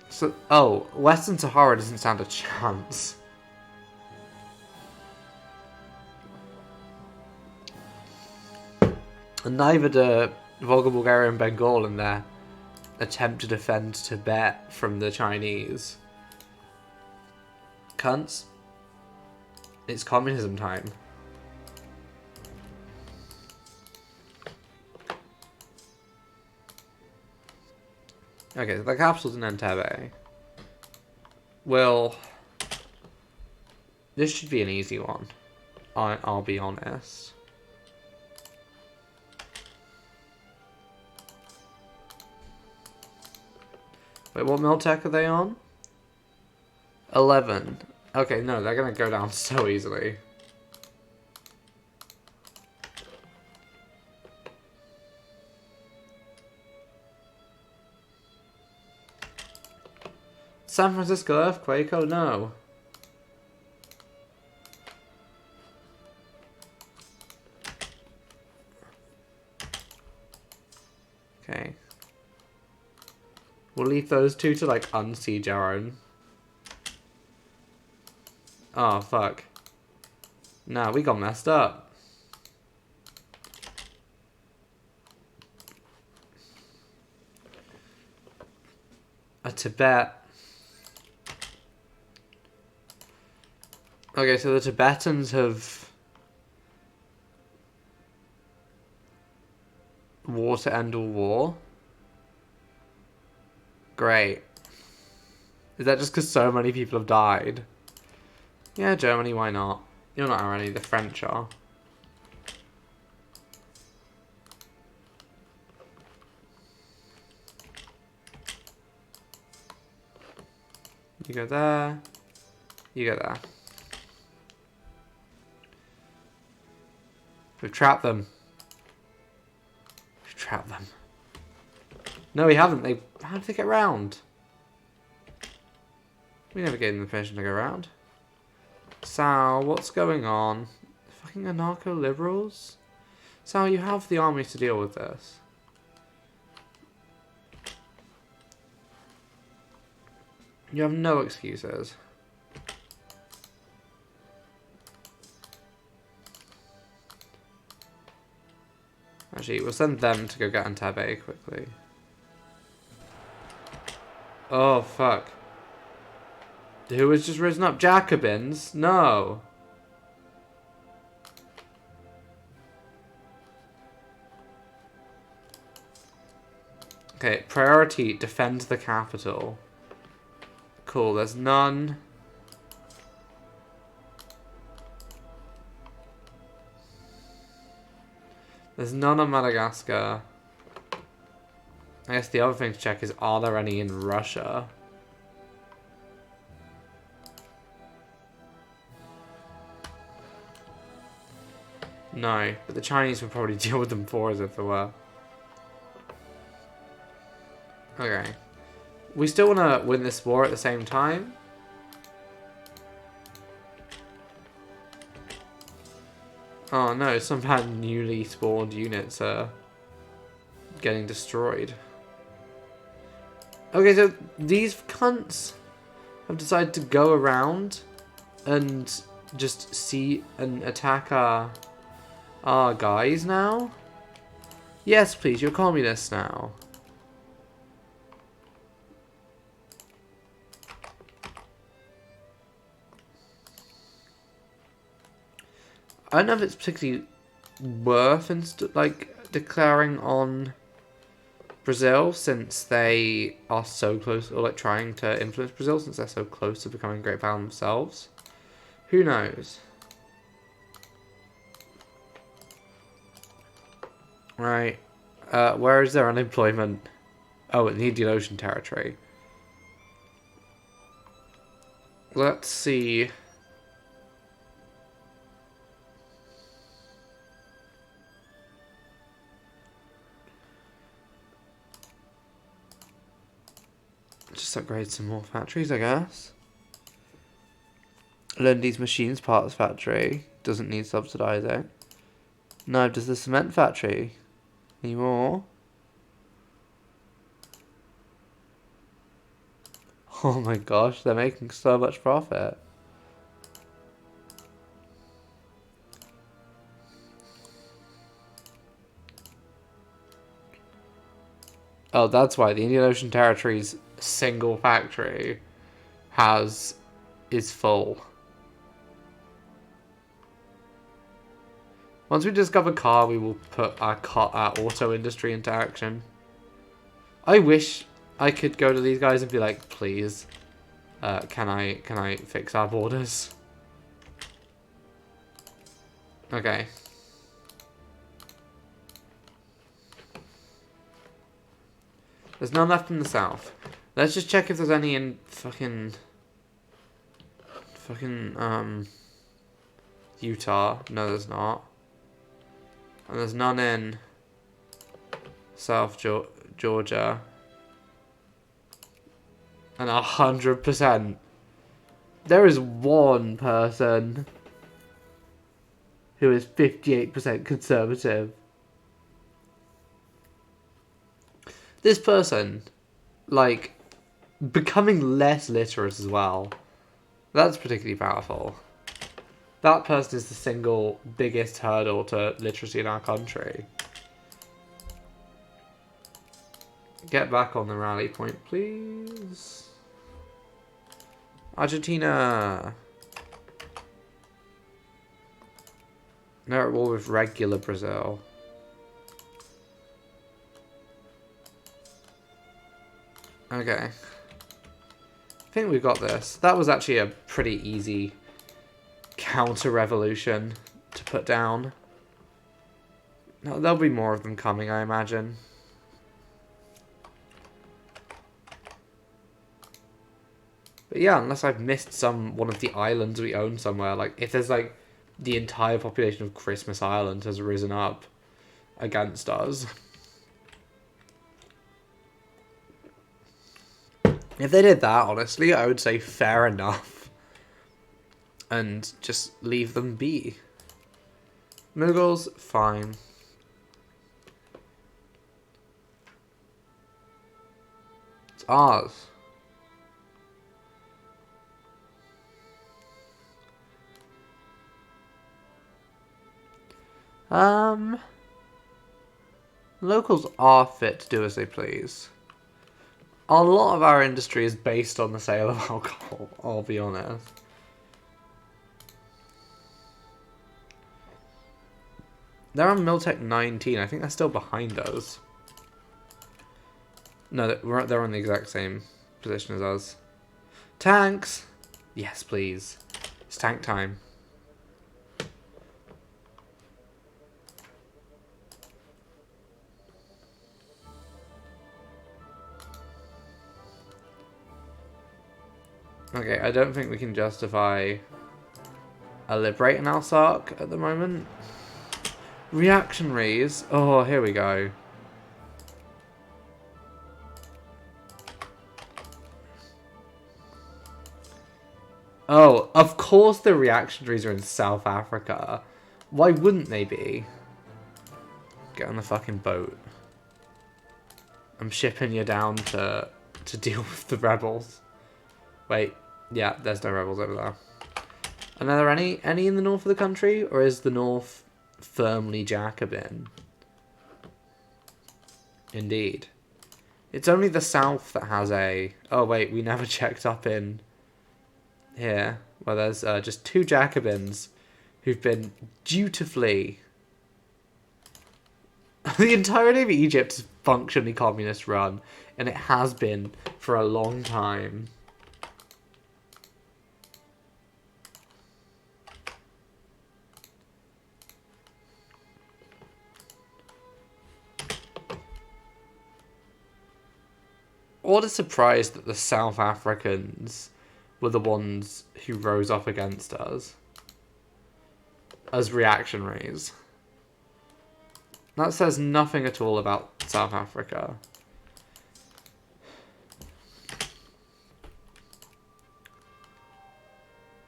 So, oh, Western Sahara doesn't stand a chance. And neither do Volga, Bulgaria, and Bengal in their attempt to defend Tibet from the Chinese. Cunts. It's communism time. Okay, so the capital's in Entebbe. Well, this should be an easy one. I'll be honest. Wait, what Miltech are they on? 11. Okay, no, they're gonna go down so easily. San Francisco earthquake? Oh no. Okay. We'll leave those 2 to like unsiege our own. Oh fuck. Nah, we got messed up. A Tibet. Okay, so the Tibetans have war to end all war. Great. Is that just because so many people have died? Yeah, Germany, why not? You're not already, the French are. You go there. You go there. We've trapped them. We've trapped them. No, we haven't. How did they get round? We never gave them the permission to go round. Sal, what's going on? Fucking anarcho-liberals? Sal, you have the army to deal with this. You have no excuses. Actually, we'll send them to go get Entebbe quickly. Oh, fuck. Who has just risen up? Jacobins? No. Okay, priority, defend the capital. Cool, there's none. There's none on Madagascar. I guess the other thing to check is, are there any in Russia? No, but the Chinese would probably deal with them for us if there were. Okay. We still want to win this war at the same time. Oh no, somehow newly spawned units are getting destroyed. Okay, so these cunts have decided to go around and just see and attack our guys now? Yes, please, you're communists now. I don't know if it's particularly worth declaring on Brazil, since they are so close, or like trying to influence Brazil since they're so close to becoming a great power themselves. Who knows? Right. Where is their unemployment? Oh, in the Indian Ocean territory. Let's see. Just upgrade some more factories, I guess. Lundy's Machines Parts Factory doesn't need subsidising. No, does the cement factory? Any more? Oh my gosh, they're making so much profit. Oh, that's why the Indian Ocean Territory's single factory is full. Once we discover car, we will put our auto industry into action. I wish I could go to these guys and be like, please, can I fix our borders? Okay. There's none left in the south. Let's just check if there's any in fucking Utah. No, there's not. And there's none in South Georgia. And 100%. There is one person who is 58% conservative. This person, like, becoming less literate as well. That's particularly powerful. That person is the single biggest hurdle to literacy in our country. Get back on the rally point, please. Argentina. They're at war with regular Brazil. Okay. I think we've got this. That was actually a pretty easy counter-revolution to put down. No, there'll be more of them coming, I imagine. But yeah, unless I've missed one of the islands we own somewhere. Like, if there's, like, the entire population of Christmas Island has risen up against us. If they did that, honestly, I would say fair enough. And just leave them be. Mughals, fine. It's ours. Locals are fit to do as they please. A lot of our industry is based on the sale of alcohol, I'll be honest. They're on Miltech 19. I think they're still behind us. No, they're on the exact same position as us. Tanks! Yes, please. It's tank time. Okay, I don't think we can justify a liberating Alsark at the moment. Reactionaries. Oh, here we go. Oh, of course the reactionaries are in South Africa. Why wouldn't they be? Get on the fucking boat. I'm shipping you down to deal with the rebels. Wait, yeah, there's no rebels over there. And are there any in the north of the country? Or is the north firmly Jacobin? Indeed. It's only the south that has a... Oh wait, we never checked up in here. Well, there's just 2 Jacobins who've been dutifully... The entirety of Egypt is functionally communist run. And it has been for a long time. What a surprise that the South Africans were the ones who rose up against us as reactionaries. That says nothing at all about South Africa.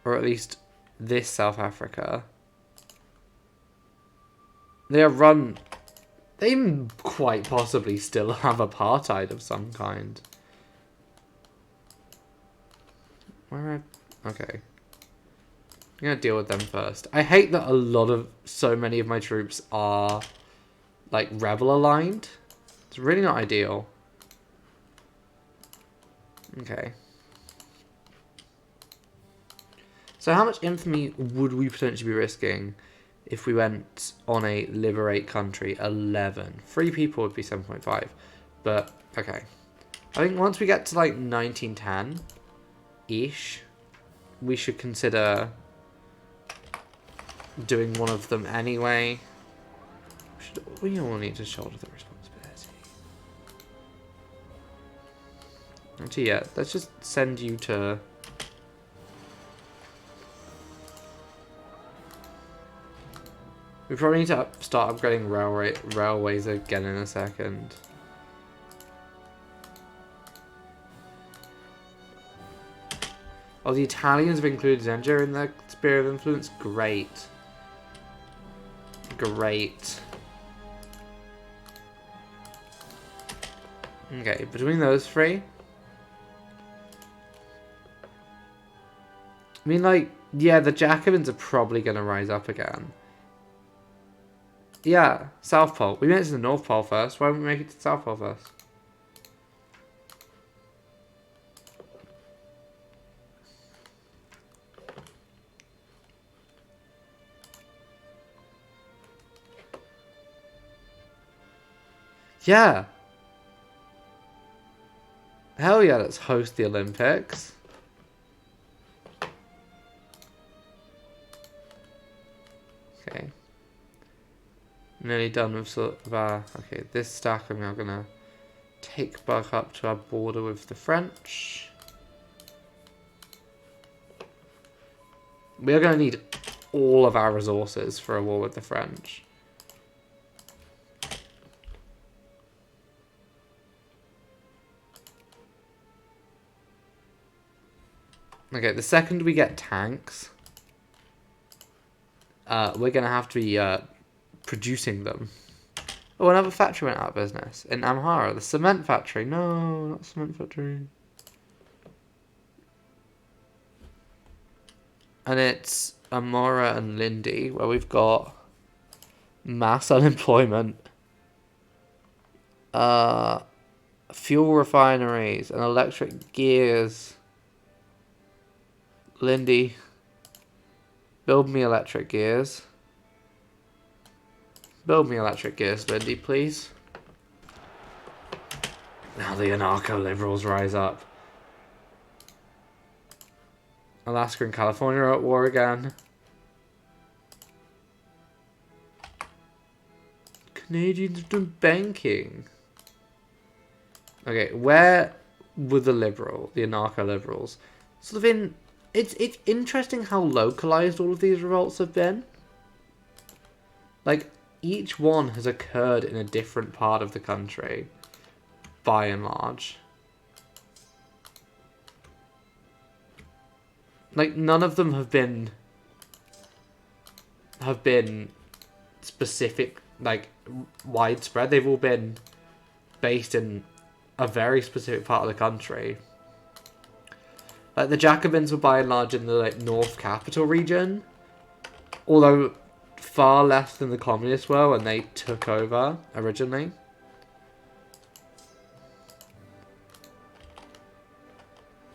Or at least this South Africa. They are run... They quite possibly still have apartheid of some kind. Where? Okay. I'm gonna deal with them first. I hate that so many of my troops are, like, rebel aligned. It's really not ideal. Okay. So how much infamy would we potentially be risking if we went on a liberate country 11? 3 people would be 7.5. But, okay. I think once we get to, like, 1910-ish, we should consider doing one of them anyway. We all need to shoulder the responsibility. Actually, yeah, let's just send you to... We probably need to start upgrading railways again in a second. Oh, the Italians have included Zenja in their sphere of influence? Great. Great. Okay, between those 3... I mean, like, yeah, the Jacobins are probably going to rise up again. Yeah, South Pole. We made it to the North Pole first. Why don't we make it to the South Pole first? Yeah. Hell yeah, let's host the Olympics. Okay. Nearly done with sort of our... Okay, this stack I'm now going to take back up to our border with the French. We are going to need all of our resources for a war with the French. Okay, the second we get tanks, we're going to have to be producing them. Oh, another factory went out of business in Amhara. The cement factory. No, not the cement factory. And it's Amora and Lindy, where we've got mass unemployment, fuel refineries, and electric gears. Lindy, build me electric gears. Build me electric gears, Lindy, please. Now the anarcho-liberals rise up. Alaska and California are at war again. Canadians have done banking. Okay, where were the anarcho-liberals? Sort of in... It's interesting how localized all of these revolts have been. Like, each one has occurred in a different part of the country, by and large. Like, none of them have been specific, like, widespread. They've all been based in a very specific part of the country. Like, the Jacobins were by and large in the, like, North Capital region, although far less than the Communists were when they took over originally.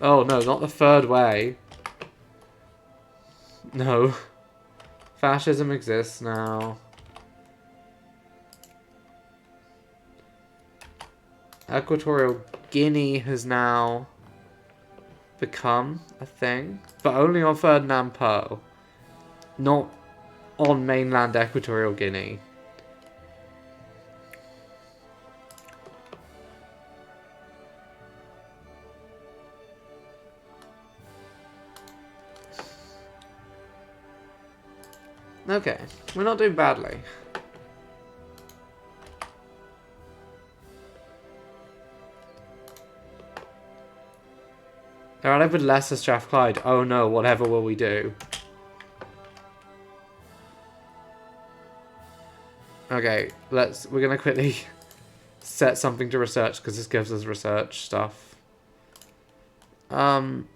Oh, no, not the Third Way. No. Fascism exists now. Equatorial Guinea has now become a thing, but only on Ferdinand Poe, not on mainland Equatorial Guinea. Okay, we're not doing badly. Alright, with Leicester Strathclyde. Oh no, whatever will we do? Okay, we're gonna quickly set something to research because this gives us research stuff. Tanks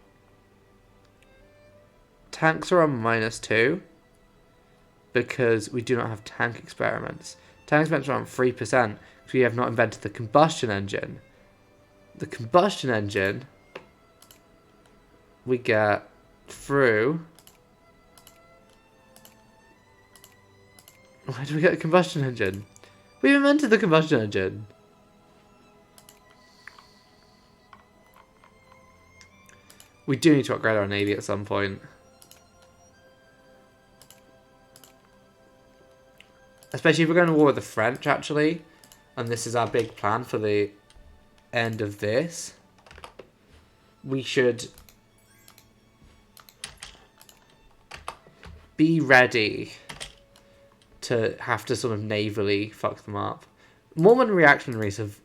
are on -2 because we do not have tank experiments. Tank experiments are on 3% because we have not invented the combustion engine. The combustion engine we get through... Where do we get a combustion engine? We invented the combustion engine. We do need to upgrade our navy at some point. Especially if we're going to war with the French, actually. And this is our big plan for the end of this. We should be ready to have to sort of navally fuck them up. Mormon reactionaries have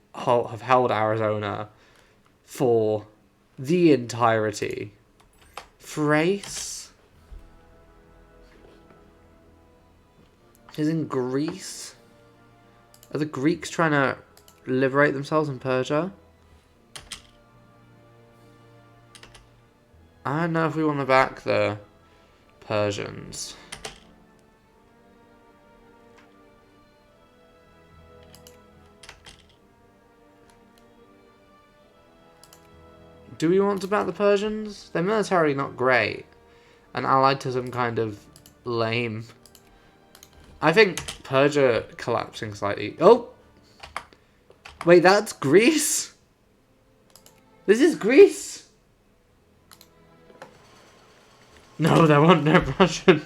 held Arizona for the entirety. Thrace is in Greece. Are the Greeks trying to liberate themselves in Persia? I don't know if we want to back the Persians. Do we want to back the Persians? They're militarily not great, and allied to some kind of lame... I think Persia collapsing slightly... Oh! Wait, that's Greece? This is Greece? No, they're Russian.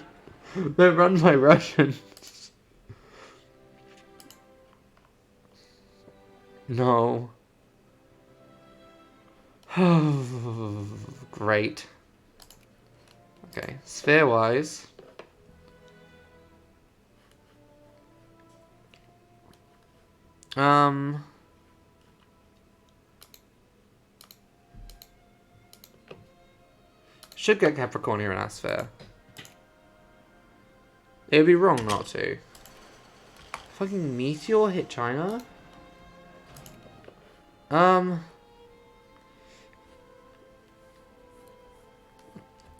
They're run by Russians. No. Great. Okay, sphere-wise. Should get Capricorn here in our sphere. It would be wrong not to. Fucking meteor hit China?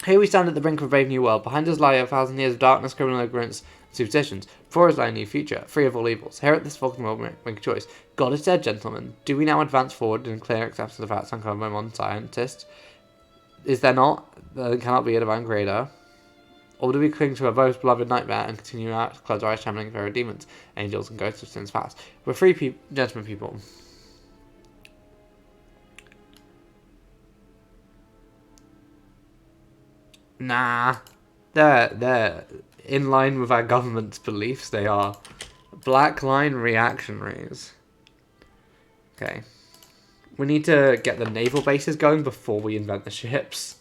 Here we stand at the brink of a brave new world. Behind us lie 1,000 years of darkness, criminal ignorance, and superstitions. Before us lie a new future, free of all evils. Here at this Vulcan world, make a choice. God is dead, gentlemen. Do we now advance forward in clear acceptance of the facts uncovered by modern scientists? Is there not? There cannot be a divine creator. Or do we cling to a most beloved nightmare and continue out to close our eyes, channeling fairy demons, angels, and ghosts of sins past? We're free gentlemen people. Nah. They're in line with our government's beliefs. They are black line reactionaries. Okay. We need to get the naval bases going before we invent the ships.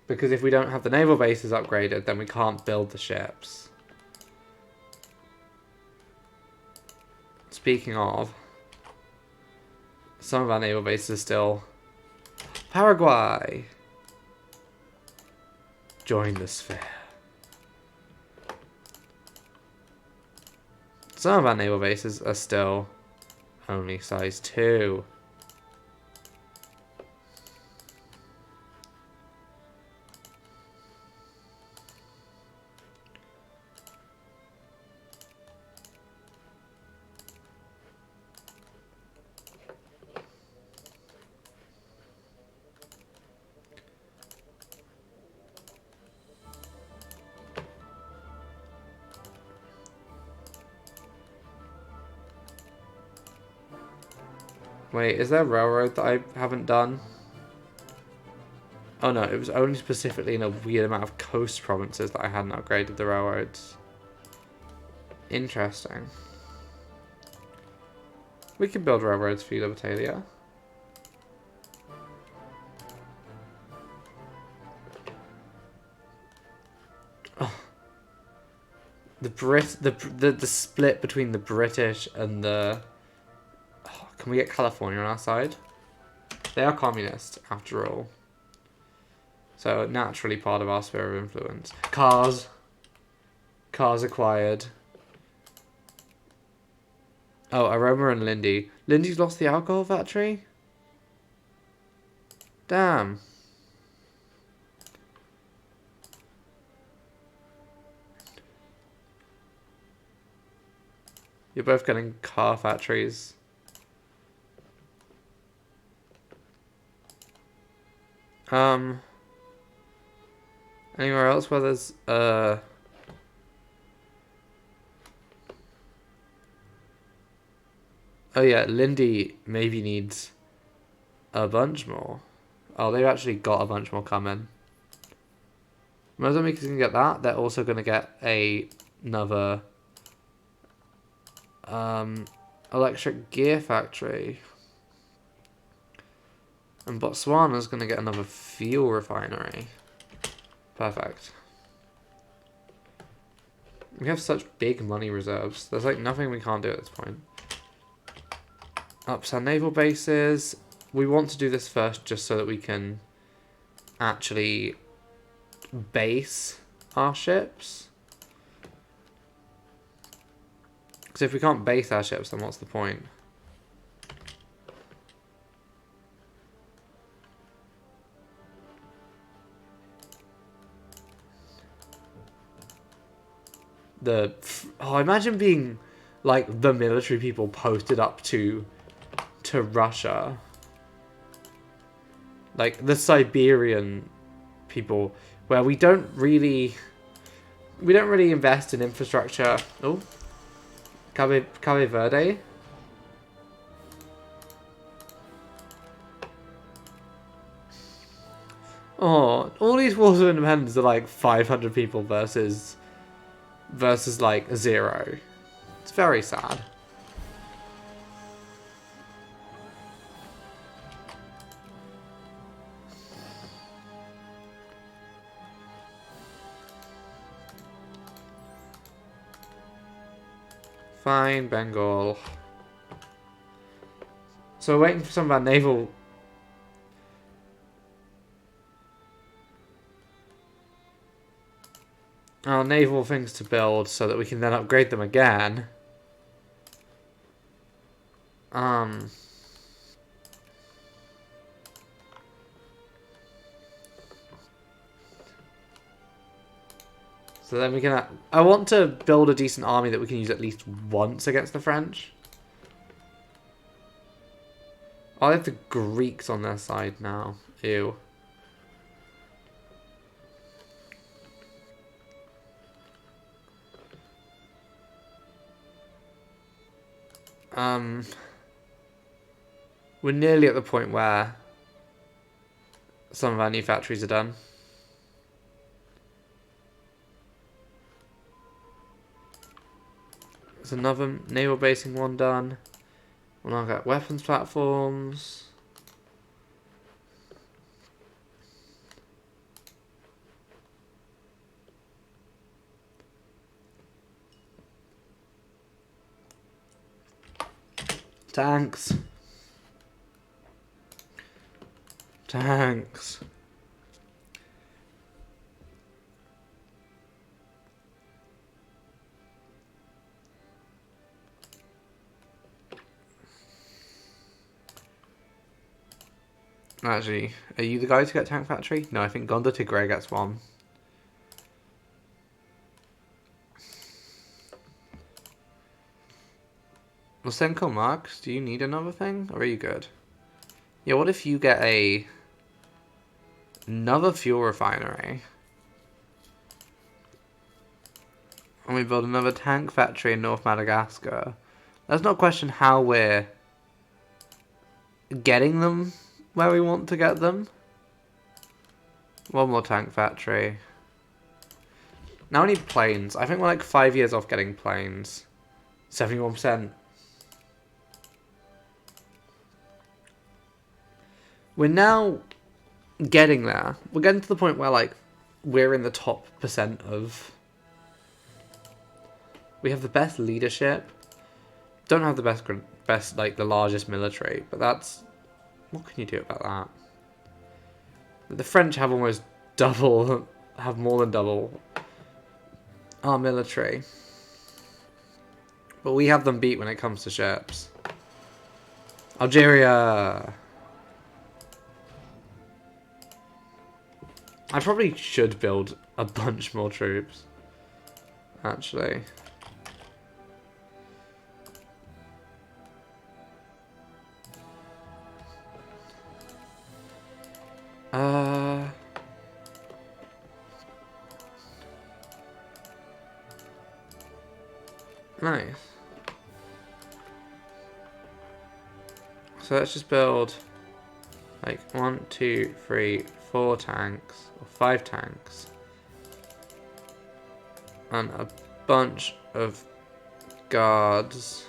Because if we don't have the naval bases upgraded, then we can't build the ships. Speaking of, some of our naval bases are still... Paraguay! Join the sphere. Some of our naval bases are still only size 2. Wait, is there a railroad that I haven't done? Oh no, it was only specifically in a weird amount of coast provinces that I hadn't upgraded the railroads. Interesting. We can build railroads for you, Libertalia. Oh. The split between the British and the... Oh, can we get California on our side? They are communist, after all. So, naturally part of our sphere of influence. Cars. Cars acquired. Oh, Aroma and Lindy. Lindy's lost the alcohol factory? Damn. You're both getting car factories. Anywhere else where there's, Oh yeah, Lindy maybe needs a bunch more. Oh, they've actually got a bunch more coming. Mozambique is going to get that. They're also going to get another electric gear factory. And Botswana's going to get another fuel refinery. Perfect. We have such big money reserves. There's like nothing we can't do at this point. Ups our naval bases. We want to do this first just so that we can actually base our ships. Because if we can't base our ships, then what's the point? Imagine being like the military people posted up to Russia. Like the Siberian people where we don't really invest in infrastructure. Oh, Cabe Verde. Oh, all these wars of independence are like 500 people versus like 0. It's very sad. Fine, Bengal. So we're waiting for some of our naval... our naval things to build so that we can then upgrade them again. So then we can... I want to build a decent army that we can use at least once against the French. Oh, they have the Greeks on their side now. Ew. We're nearly at the point where some of our new factories are done. There's another naval basing one done. We'll now get weapons platforms. Tanks. Tanks. Actually, are you the guy to get tank factory? No, I think Gonda Tigray gets one. Lysenko Marks, do you need another thing? Or are you good? Yeah, what if you get another fuel refinery? And we build another tank factory in North Madagascar. Let's not question how we're getting them where we want to get them. One more tank factory. Now we need planes. I think we're like 5 years off getting planes. 71%. We're now getting there. We're getting to the point where like we're in the top percent of... We have the best leadership. Don't have the best like the largest military, but that's... What can you do about that? The French have almost double, have more than double our military. But we have them beat when it comes to ships. Algeria! I probably should build a bunch more troops. Actually. Nice. So let's just build like 1, 2, 3, 4 tanks, or 5 tanks, and a bunch of guards.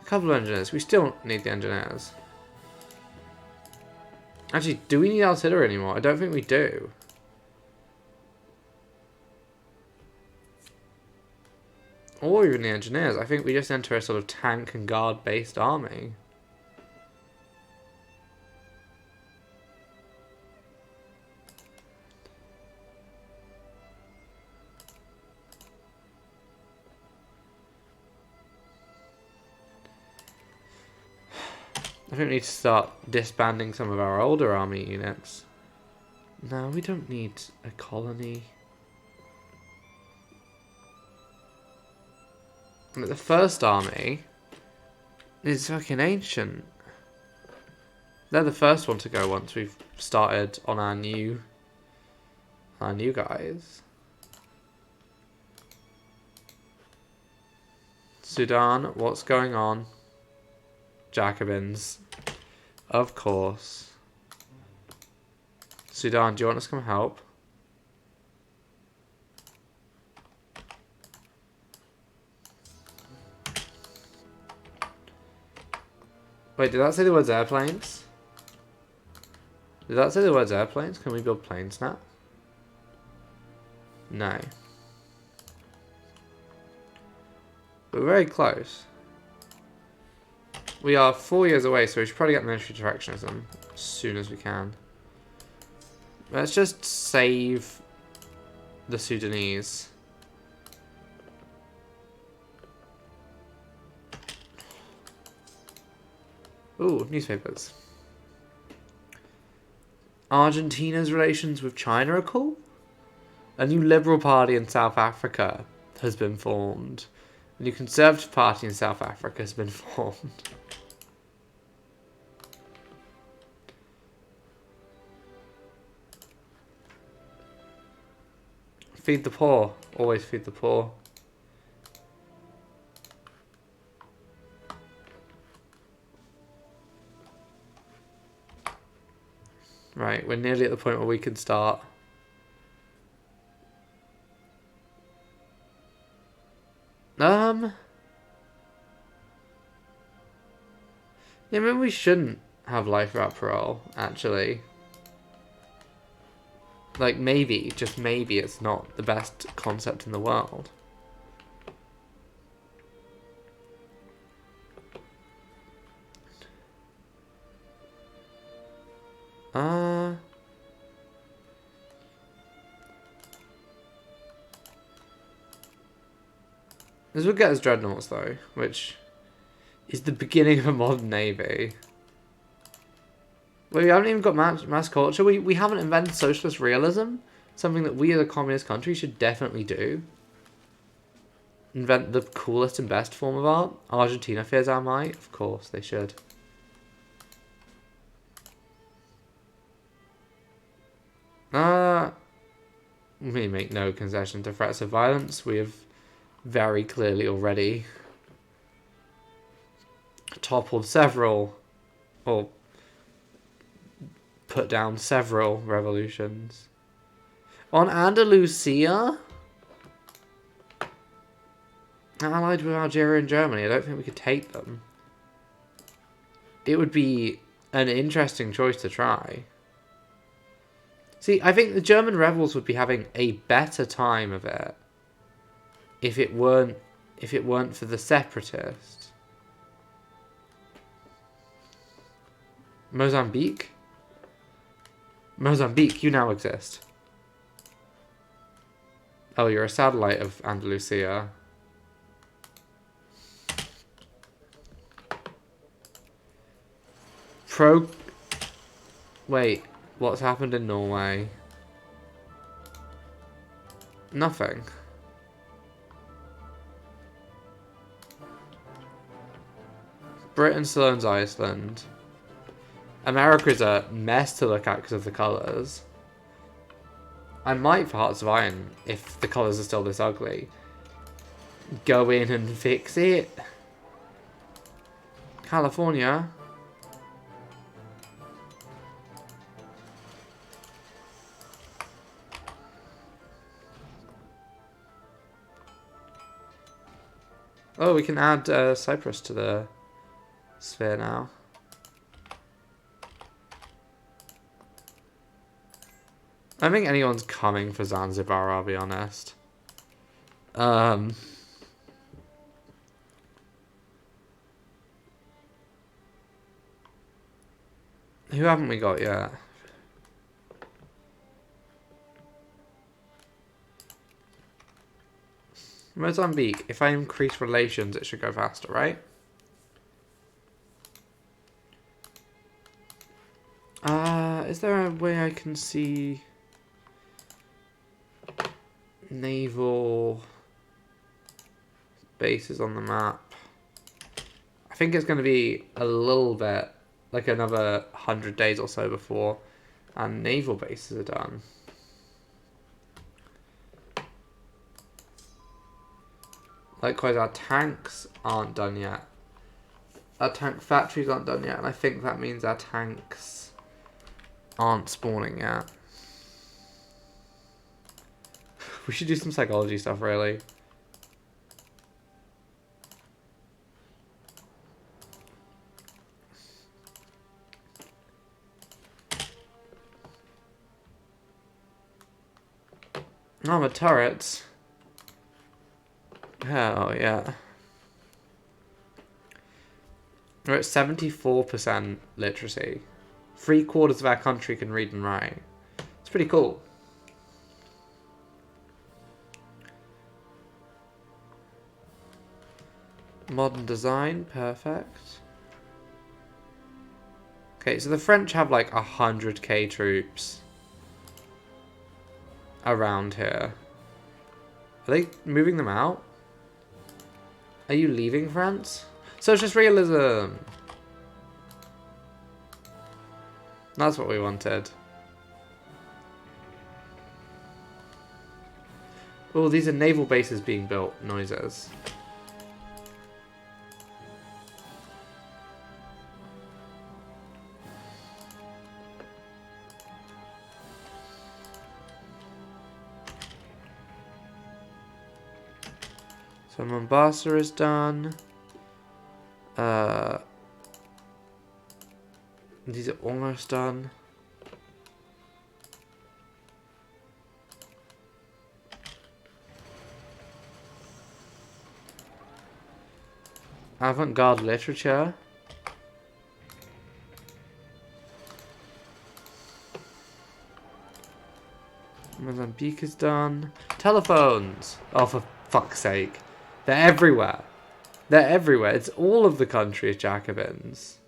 A couple of engineers. We still need the engineers. Actually, do we need artillery anymore? I don't think we do. Or even the engineers. I think we just enter a sort of tank and guard based army. I think we need to start disbanding some of our older army units. No, we don't need a colony. But the first army is fucking ancient. They're the first one to go once we've started on our new guys. Sudan, what's going on? Jacobins. Of course. Sudan, do you want us to come help? Wait, did that say the words airplanes? Did that say the words airplanes? Can we build planes now? No. We're very close. We are 4 years away, so we should probably get military directionism as soon as we can. Let's just save the Sudanese. Ooh, newspapers. Argentina's relations with China are cool. A new Liberal Party in South Africa has been formed. A new Conservative Party in South Africa has been formed. Feed the poor. Always feed the poor. Right, we're nearly at the point where we can start. Yeah, maybe we shouldn't have life without parole, actually. Like, maybe, just maybe, it's not the best concept in the world. This would get us dreadnoughts, though, which is the beginning of a modern navy. We haven't even got mass culture. We haven't invented socialist realism. Something that we as a communist country should definitely do. Invent the coolest and best form of art. Argentina fears our might. Of course, they should. We make no concession to threats of violence. We have very clearly already toppled several, or put down several revolutions. On Andalusia, allied with Algeria and Germany, I don't think we could take them. It would be an interesting choice to try. See, I think the German rebels would be having a better time of it if it weren't for the separatists. Mozambique? Mozambique, you now exist. Oh, you're a satellite of Andalusia. Wait, what's happened in Norway? Nothing. Britain still owns Iceland. America's a mess to look at because of the colours. I might, for Hearts of Iron, if the colours are still this ugly, go in and fix it. California. Oh, we can add Cyprus to the sphere now. I don't think anyone's coming for Zanzibar, I'll be honest. Who haven't we got yet? Mozambique. If I increase relations, it should go faster, right? Is there a way I can see naval bases on the map? I think it's going to be a little bit like another 100 days or so before our naval bases are done. Likewise, our tanks aren't done yet. Our tank factories aren't done yet, and I think that means our tanks aren't spawning yet. We should do some psychology stuff, really. Armor turrets. Hell yeah. We're at 74% literacy. 3/4 of our country can read and write. It's pretty cool. Modern design, perfect. Okay, so the French have like 100k troops around here. Are they moving them out? Are you leaving France? Socialist realism! That's what we wanted. Oh, these are naval bases being built. Noises. So Mombasa is done. These are almost done. Avant-garde literature. Mozambique is done. Telephones! Oh, for fuck's sake. They're everywhere. They're everywhere. It's all of the country is Jacobins.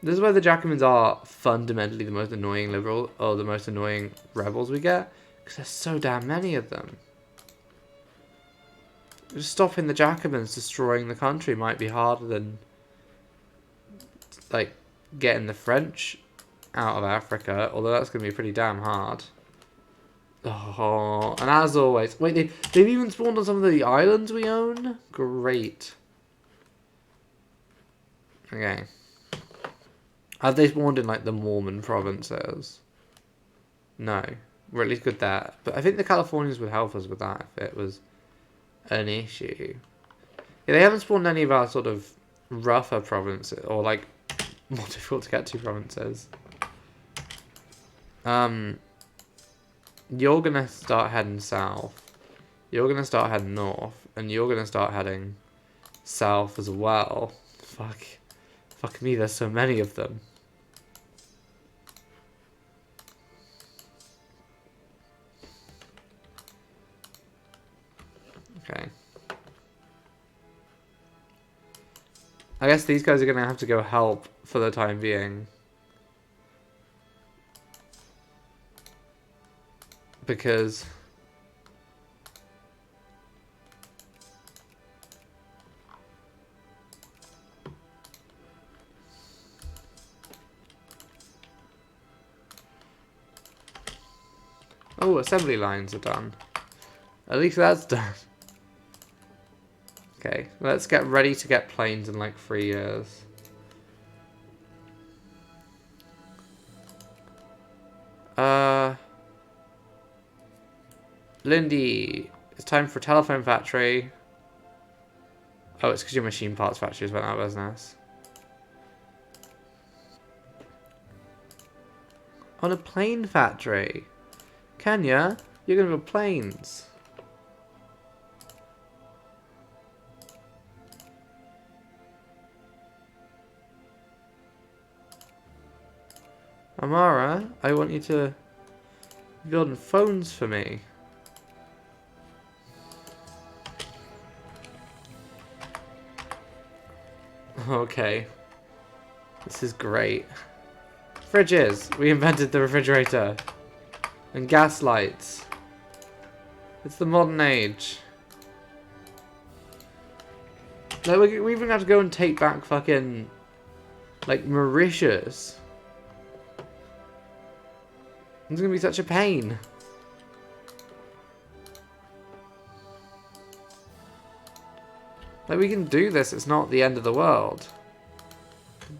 This is why the Jacobins are fundamentally the most annoying liberal, or the most annoying rebels we get. Because there's so damn many of them. Just stopping the Jacobins destroying the country might be harder than, like, getting the French out of Africa. Although that's going to be pretty damn hard. Oh, and as always... Wait, they've even spawned on some of the islands we own? Great. Okay. Have they spawned in, like, the Mormon provinces? No. We're at least good there. But I think the Californians would help us with that if it was an issue. Yeah, they haven't spawned any of our sort of rougher provinces, or, like, more difficult to get to provinces. You're gonna start heading south. You're gonna start heading north. And you're gonna start heading south as well. Fuck me, there's so many of them. Okay. I guess these guys are gonna have to go help for the time being. Because... Oh, assembly lines are done. At least that's done. Okay, let's get ready to get planes in like 3 years. Lindy, it's time for a telephone factory. Oh, it's because your machine parts factories went out of business. On a plane factory. Kenya, you're going to build planes. Amara, I want you to build phones for me. Okay. This is great. Fridges. We invented the refrigerator. And gas lights. It's the modern age. Like, we even have to go and take back fucking, like, Mauritius. It's gonna be such a pain. Like, we can do this, it's not the end of the world.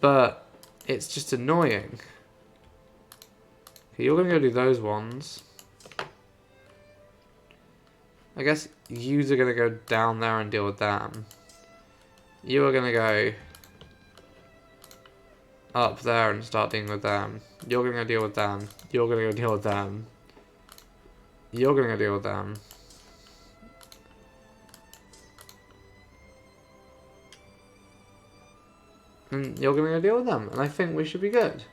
But it's just annoying. Okay, you're gonna go do those ones. I guess yous are gonna go down there and deal with them. You are gonna go up there and start dealing with them. You're gonna go deal with them. You're gonna go deal with them. You're gonna go deal with them. And you're gonna go deal with them. And I think we should be good.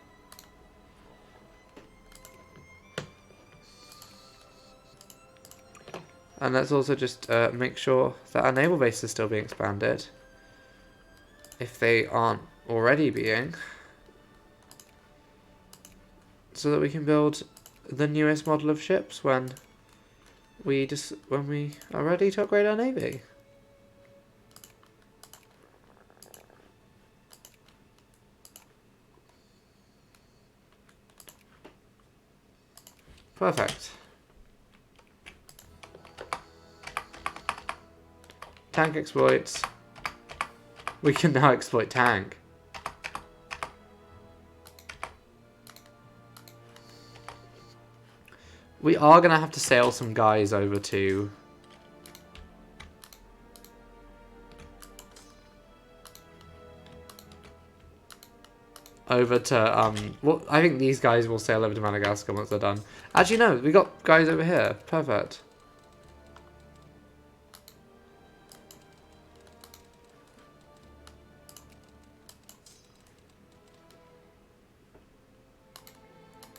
And let's also just make sure that our naval base is still being expanded. If they aren't already being. So that we can build the newest model of ships when we are ready to upgrade our navy. Perfect. Tank exploits. We can now exploit tank. We are going to have to sail some guys over to... well, I think these guys will sail over to Madagascar once they're done. Actually, no, we got guys over here. Perfect.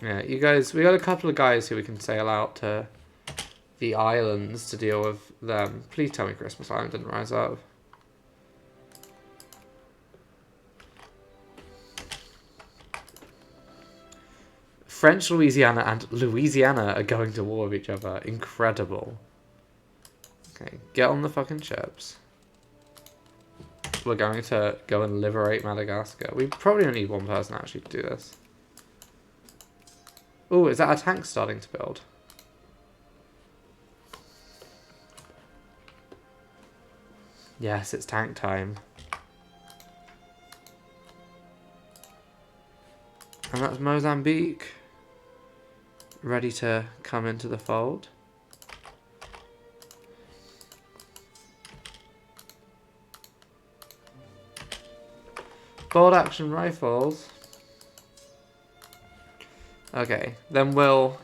Yeah, you guys, we got a couple of guys who we can sail out to the islands to deal with them. Please tell me Christmas Island didn't rise up. French Louisiana and Louisiana are going to war with each other. Incredible. Okay, get on the fucking ships. We're going to go and liberate Madagascar. We probably only need one person actually to do this. Oh, is that our tank starting to build? Yes, it's tank time. And that's Mozambique. Ready to come into the fold. Bolt action rifles. Okay, then we'll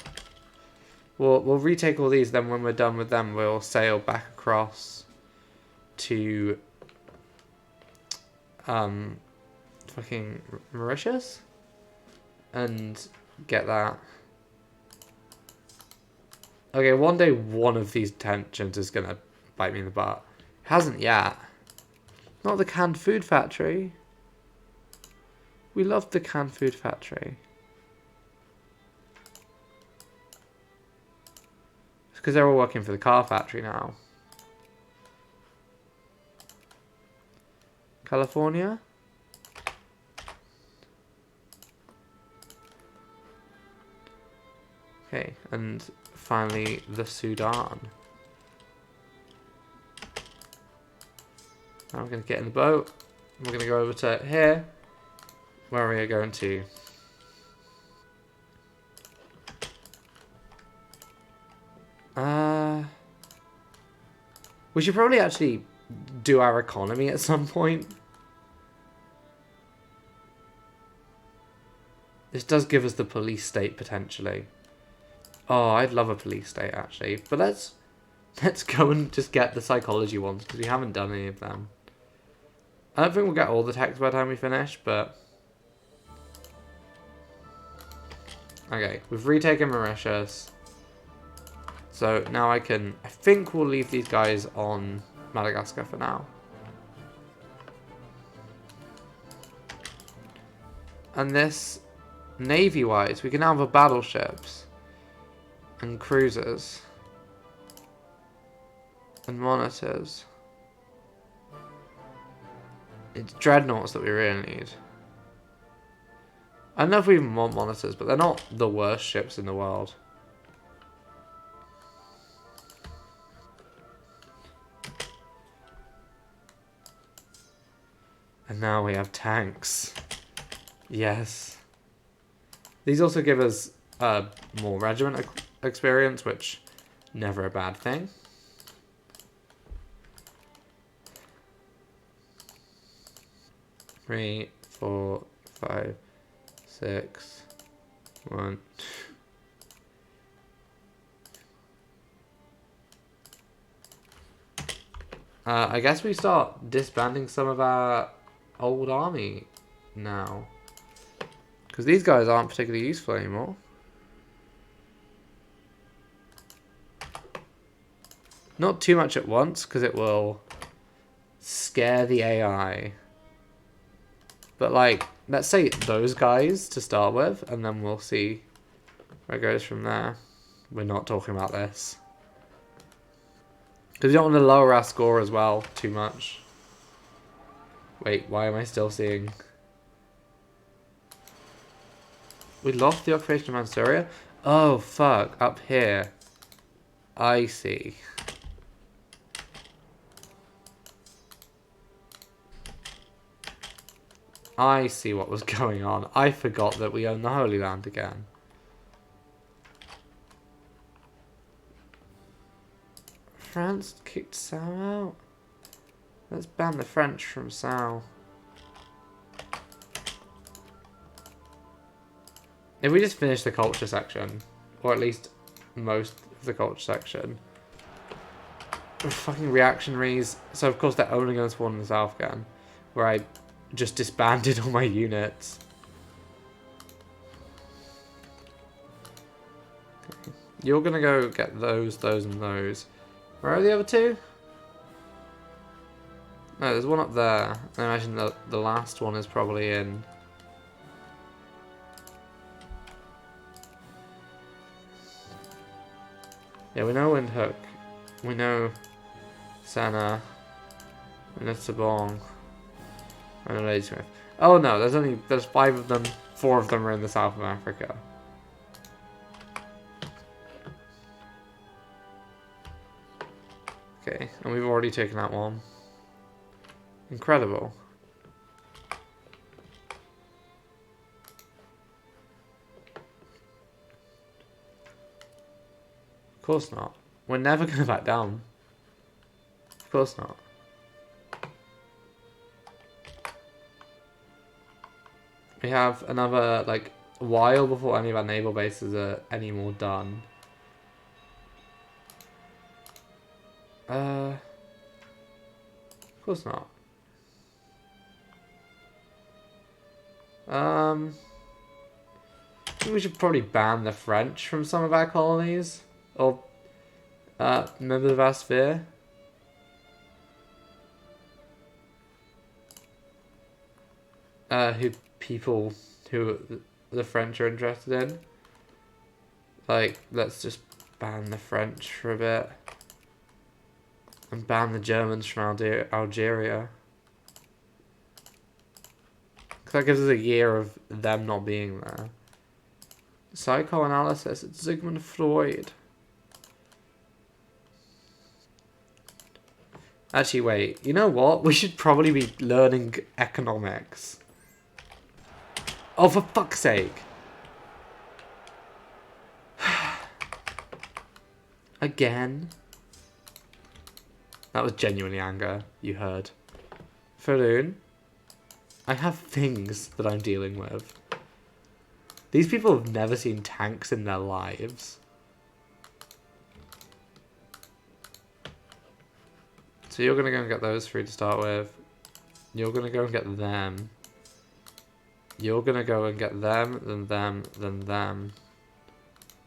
retake all these. Then when we're done with them, we'll sail back across to fucking Mauritius and get that. Okay, one day one of these tensions is gonna bite me in the butt. It hasn't yet. Not the canned food factory. We love the canned food factory. It's because they're all working for the car factory now. California? Okay, and finally the Sudan. Now we're going to get in the boat. We're going to go over to here, where we are going to we should probably actually do our economy at some point. This does give us the police state potentially. Oh, I'd love a police state actually. But let's go and just get the psychology ones because we haven't done any of them. I don't think we'll get all the text by the time we finish, but okay, we've retaken Mauritius. So now I think we'll leave these guys on Madagascar for now. And this, navy-wise, we can now have battleships and cruisers and monitors. It's dreadnoughts that we really need. I don't know if we even want monitors, but they're not the worst ships in the world. And now we have tanks. Yes. These also give us more regiment experience, which never a bad thing. Three, 4, 5, 6, 1. I guess we start disbanding some of our old army now. Because these guys aren't particularly useful anymore. Not too much at once, because it will scare the AI. But like, let's say those guys to start with, and then we'll see where it goes from there. We're not talking about this. Because we don't want to lower our score as well too much. Wait, why am I still seeing... We lost the occupation of Manchuria? Oh, fuck. Up here. I see. I see what was going on. I forgot that we own the Holy Land again. France kicked Sao out? Let's ban the French from Sao. If we just finish the culture section, or at least most of the culture section. Fucking reactionaries. So of course they're only going to spawn in the south again, where I just disbanded all my units. Okay. You're going to go get those, and those. Where are the other two? No, there's one up there. I imagine the last one is probably in... Yeah, we know Windhoek. We know Sana. We know Sabong. I know Ladysmith. Oh no, there's 5 of them. 4 of them are in the south of Africa. Okay, and we've already taken that one. Incredible. Of course not. We're never going to back down. Of course not. We have another, like, while before any of our naval bases are any more done. Of course not. I think we should probably ban the French from some of our colonies. Or, members of our sphere. People who the French are interested in. Like, let's just ban the French for a bit. And ban the Germans from Algeria. Because that gives us a year of them not being there. Psychoanalysis, it's Sigmund Freud. Actually, wait. You know what? We should probably be learning economics. Oh, for fuck's sake. Again? That was genuinely anger, you heard. Faroon, I have things that I'm dealing with. These people have never seen tanks in their lives. So you're going to go and get those 3 to start with. You're going to go and get them. You're going to go and get them, then them, then them.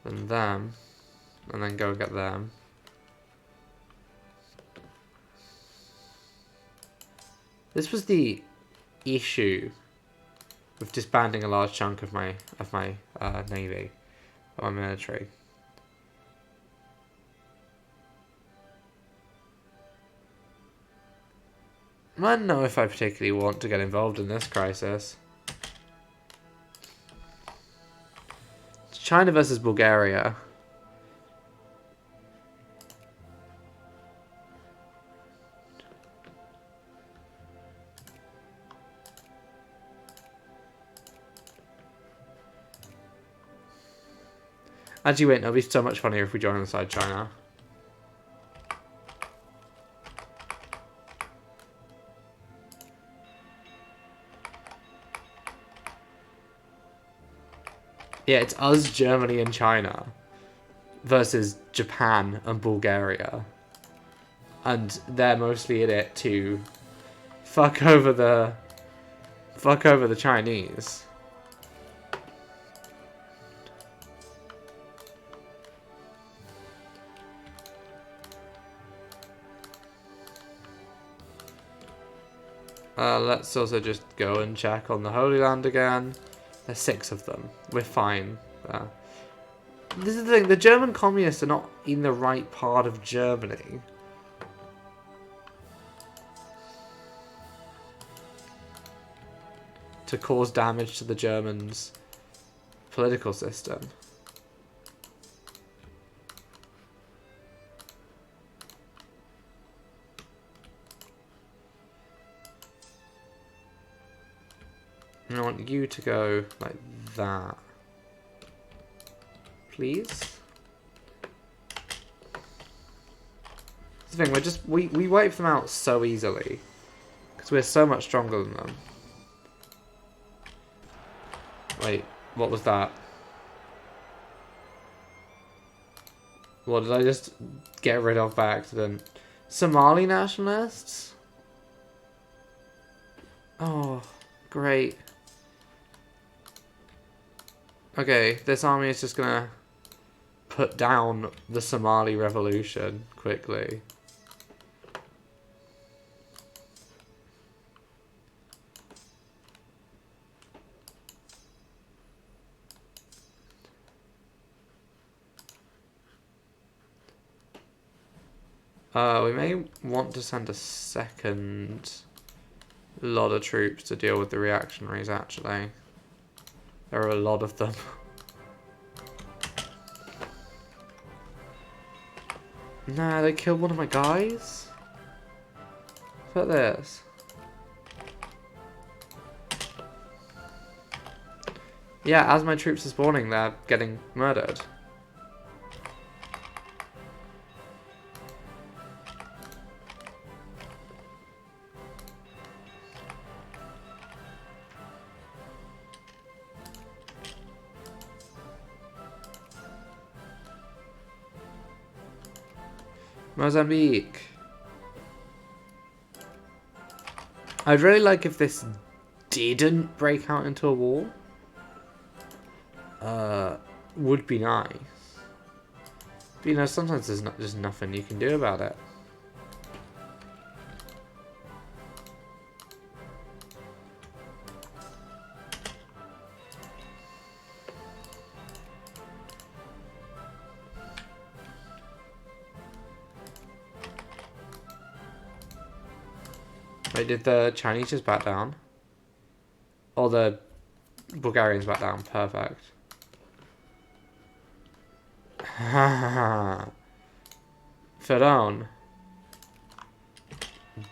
Then them. And then go and get them. This was the issue with disbanding a large chunk of my navy, of my military. I don't know if I particularly want to get involved in this crisis. China versus Bulgaria. Actually, wait, it'll be so much funnier if we join alongside China. Yeah, it's us, Germany, and China versus Japan and Bulgaria. And they're mostly in it to fuck over the Chinese. Let's also just go and check on the Holy Land again. There's 6 of them. We're fine there. This is the thing, the German communists are not in the right part of Germany. To cause damage to the Germans' political system. And I want you to go like that. Please? That's the thing, we wipe them out so easily. Because we're so much stronger than them. Wait, what was that? What did I just get rid of by accident? Somali nationalists? Oh, great. Okay, this army is just gonna put down the Somali revolution quickly. We may want to send a second lot of troops to deal with the reactionaries, actually. There are a lot of them. Nah, they killed one of my guys? Look at this. Yeah, as my troops are spawning, they're getting murdered. Mozambique. I'd really like if this didn't break out into a war. Would be nice. But you know, sometimes there's nothing you can do about it. Wait, did the Chinese just back down? Or the Bulgarians back down? Perfect. Fedon.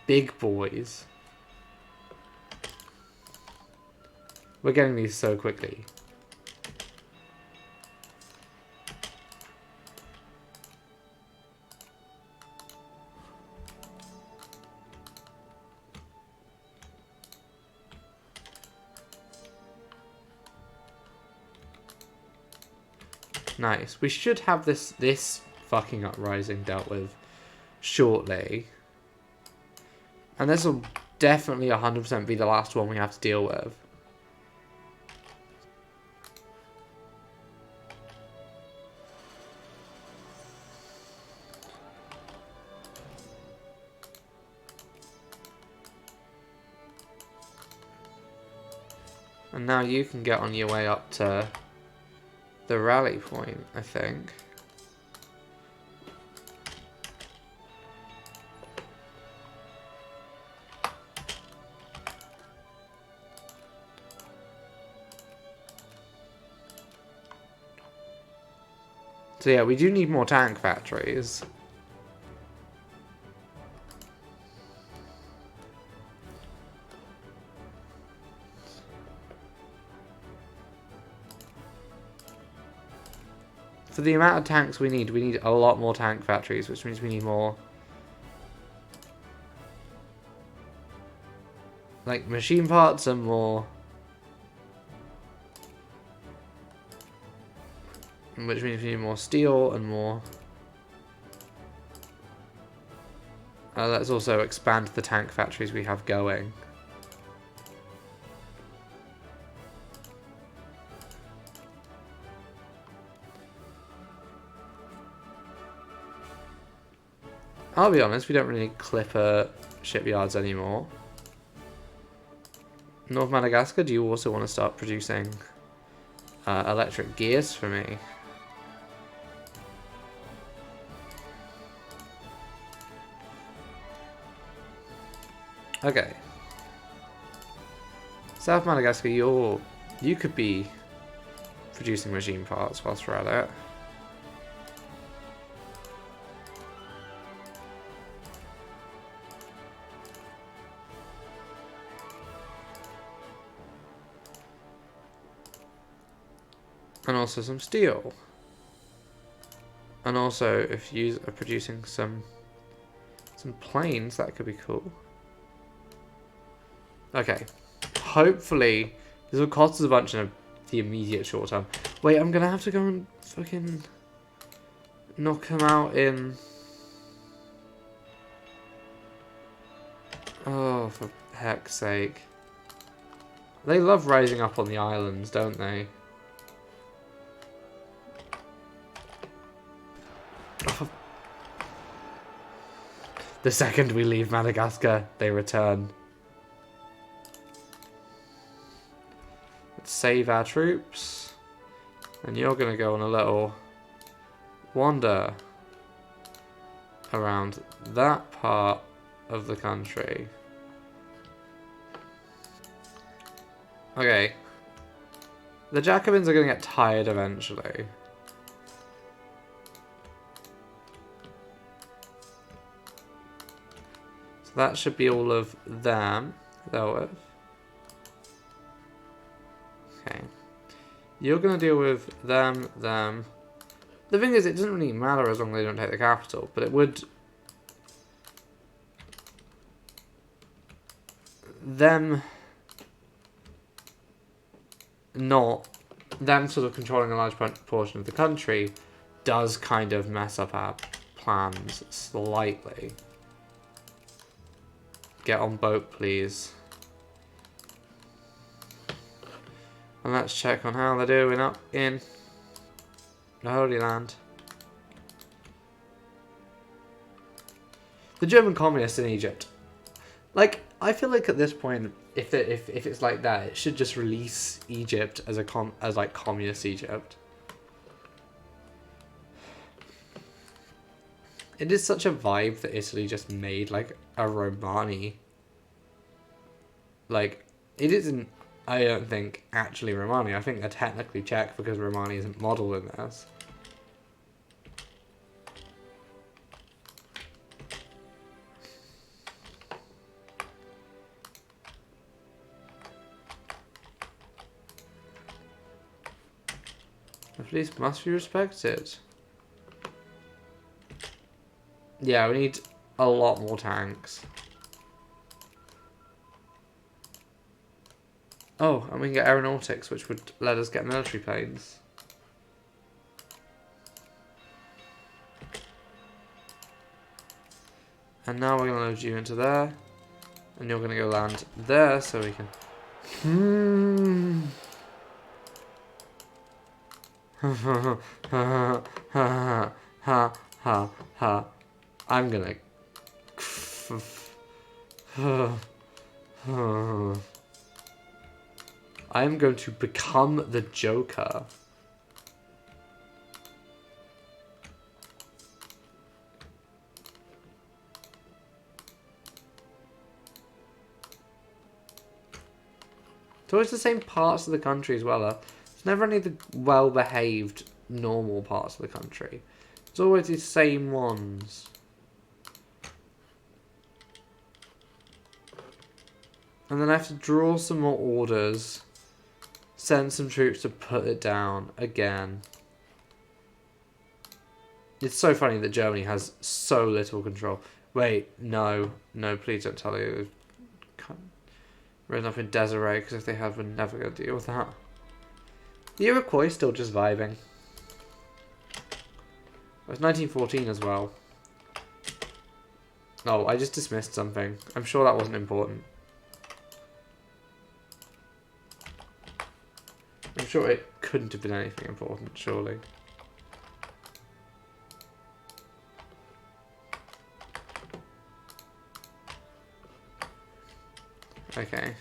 Big boys. We're getting these so quickly. Nice. We should have this fucking uprising dealt with shortly. And this will definitely 100% be the last one we have to deal with. And now you can get on your way up to the rally point, I think. So yeah, we do need more tank factories. For the amount of tanks we need a lot more tank factories, which means we need more, like, machine parts and more, which means we need more steel and more. Let's also expand the tank factories we have going. I'll be honest, we don't really need clipper shipyards anymore. North Madagascar, do you also want to start producing electric gears for me? Okay. South Madagascar, you could be producing machine parts whilst we're at it. And also some steel. And also, if you are producing some planes, that could be cool. Okay. Hopefully, this will cost us a bunch in the immediate short term. Wait, I'm gonna have to go and fucking knock them out in... Oh, for heck's sake. They love rising up on the islands, don't they? The second we leave Madagascar, they return. Let's save our troops. And you're going to go on a little wander around that part of the country. Okay. The Jacobins are going to get tired eventually. So that should be all of them. Okay. You're going to deal with them. The thing is, it doesn't really matter as long as they don't take the capital, but it would... Them sort of controlling a large portion of the country does kind of mess up our plans slightly. Get on boat, please. And let's check on how they're doing up in the Holy Land. The German communists in Egypt. Like, I feel like at this point, if it's like that, it should just release Egypt as like communist Egypt. It is such a vibe that Italy just made like a Romani. Like, it isn't, I don't think, actually Romani. I think they're technically Czech because Romani isn't modelled in this. The police must be respected. Yeah, we need a lot more tanks. Oh, and we can get aeronautics, which would let us get military planes. And now we're going to load you into there. And you're going to go land there so we can... I'm gonna... I am going to become the Joker. It's always the same parts of the country as well. It's never only the well-behaved normal parts of the country. It's always the same ones. And then I have to draw some more orders. Send some troops to put it down again. It's so funny that Germany has so little control. Wait, no. No, please don't tell you. We're up in Desiree, because if they have, we're never going to deal with that. The Iroquois is still just vibing. It was 1914 as well. Oh, I just dismissed something. I'm sure that wasn't important. I'm sure it couldn't have been anything important, surely. Okay.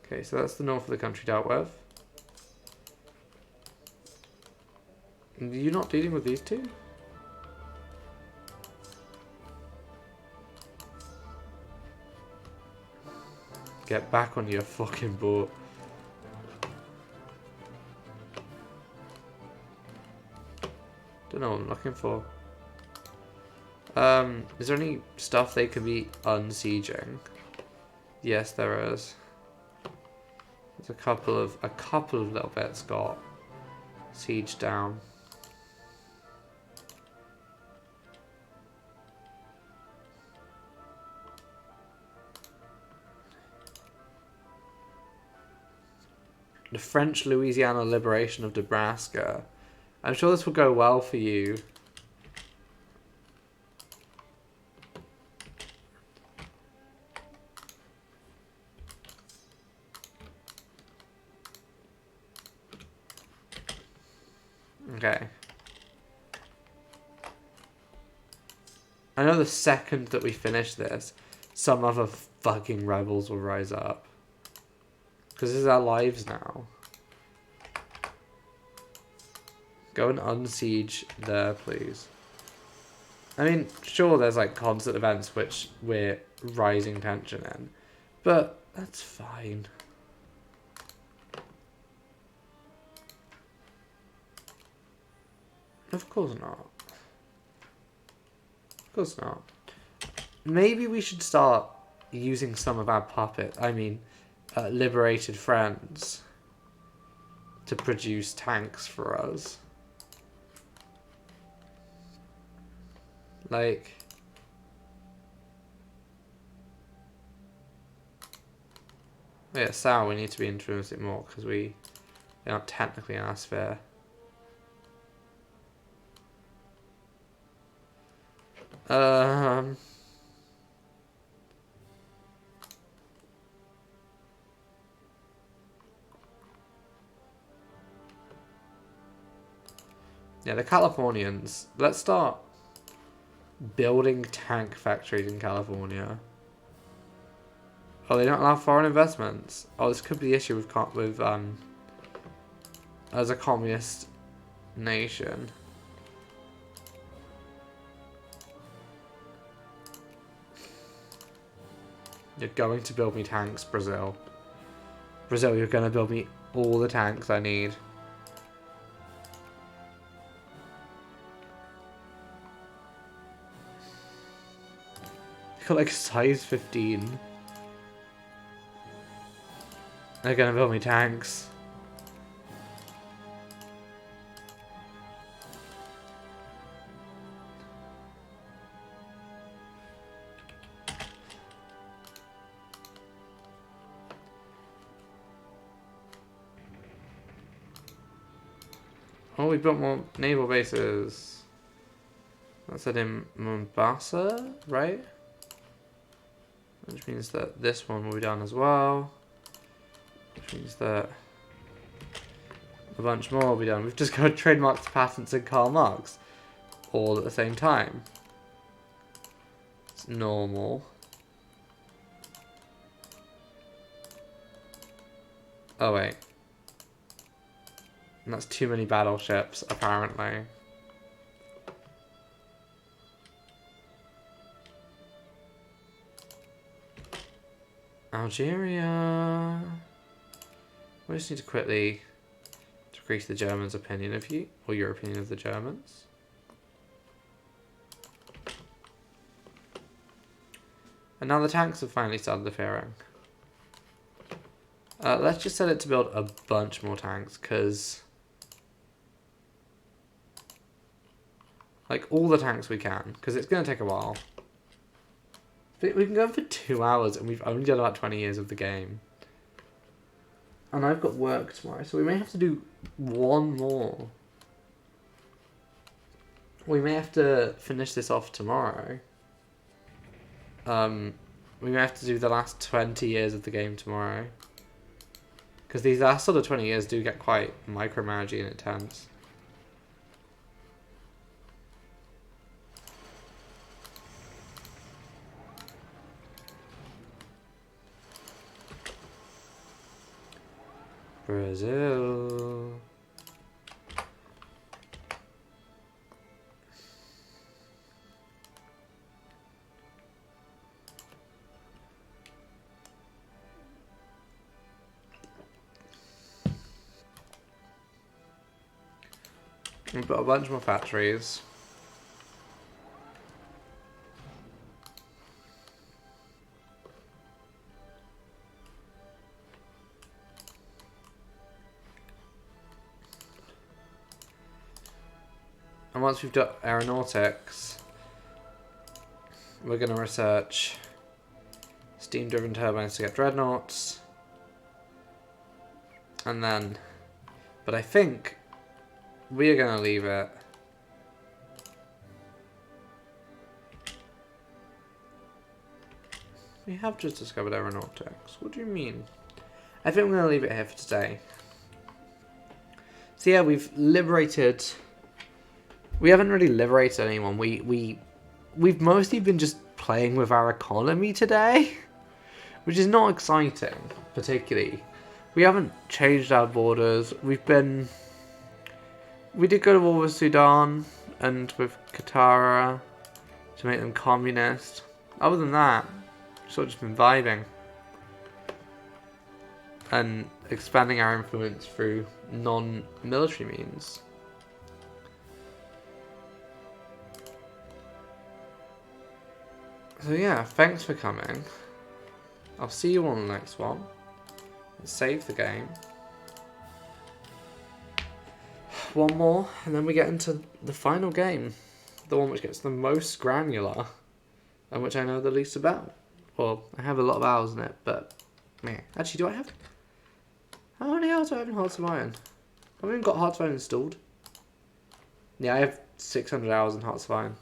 Okay, so that's the north of the country dealt with. Are you not dealing with these two? Get back on your fucking boat. Don't know what I'm looking for. Is there any stuff they could be unsieging? Yes, there is. There's a couple of little bits got sieged down. The French Louisiana liberation of Nebraska. I'm sure this will go well for you. Okay. I know the second that we finish this, some other fucking rebels will rise up. Because this is our lives now. Go and unsiege there, please. I mean, sure, there's like constant events which we're rising tension in. But that's fine. Of course not. Of course not. Maybe we should start using some of our liberated friends to produce tanks for us. Like, yeah, Sal, we need to be influencing more because we aren't technically in our sphere. Yeah, the Californians. Let's start building tank factories in California. Oh, they don't allow foreign investments. Oh, this could be the issue with as a communist nation. You're going to build me tanks, Brazil. Brazil, you're going to build me all the tanks I need. They got like size 15. They're going to build me tanks. Oh, we built more naval bases. That's it in Mombasa, right? Which means that this one will be done as well. Which means that a bunch more will be done. We've just got trademarks, patents, and Karl Marx all at the same time. It's normal. Oh, wait. And that's too many battleships, apparently. Algeria. We just need to quickly decrease the Germans' opinion of you, or your opinion of the Germans. And now the tanks have finally started appearing. Let's just set it to build a bunch more tanks, because... like, all the tanks we can, because it's going to take a while. We've been going for 2 hours, and we've only done about 20 years of the game. And I've got work tomorrow, so we may have to do one more. We may have to finish this off tomorrow. We may have to do the last 20 years of the game tomorrow. Because these last sort of 20 years do get quite micromanaging and intense. Brazil. We've got a bunch more factories. And once we've got aeronautics, we're going to research steam-driven turbines to get dreadnoughts. And then, but I think we are going to leave it. We have just discovered aeronautics. What do you mean? I think we're going to leave it here for today. So yeah, we've liberated... We haven't really liberated anyone. We've mostly been just playing with our economy today, which is not exciting, particularly. We haven't changed our borders. We did go to war with Sudan and with Qatar to make them communist. Other than that, sort of just been vibing and expanding our influence through non-military means. So yeah, thanks for coming. I'll see you on the next one. Let's save the game. One more, and then we get into the final game. The one which gets the most granular, and which I know the least about. Well, I have a lot of hours in it, but... man. Actually, do I have... how many hours do I have in Hearts of Iron? I've even got Hearts of Iron installed. Yeah, I have 600 hours in Hearts of Iron.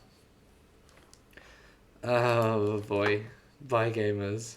Oh boy. Bye, gamers.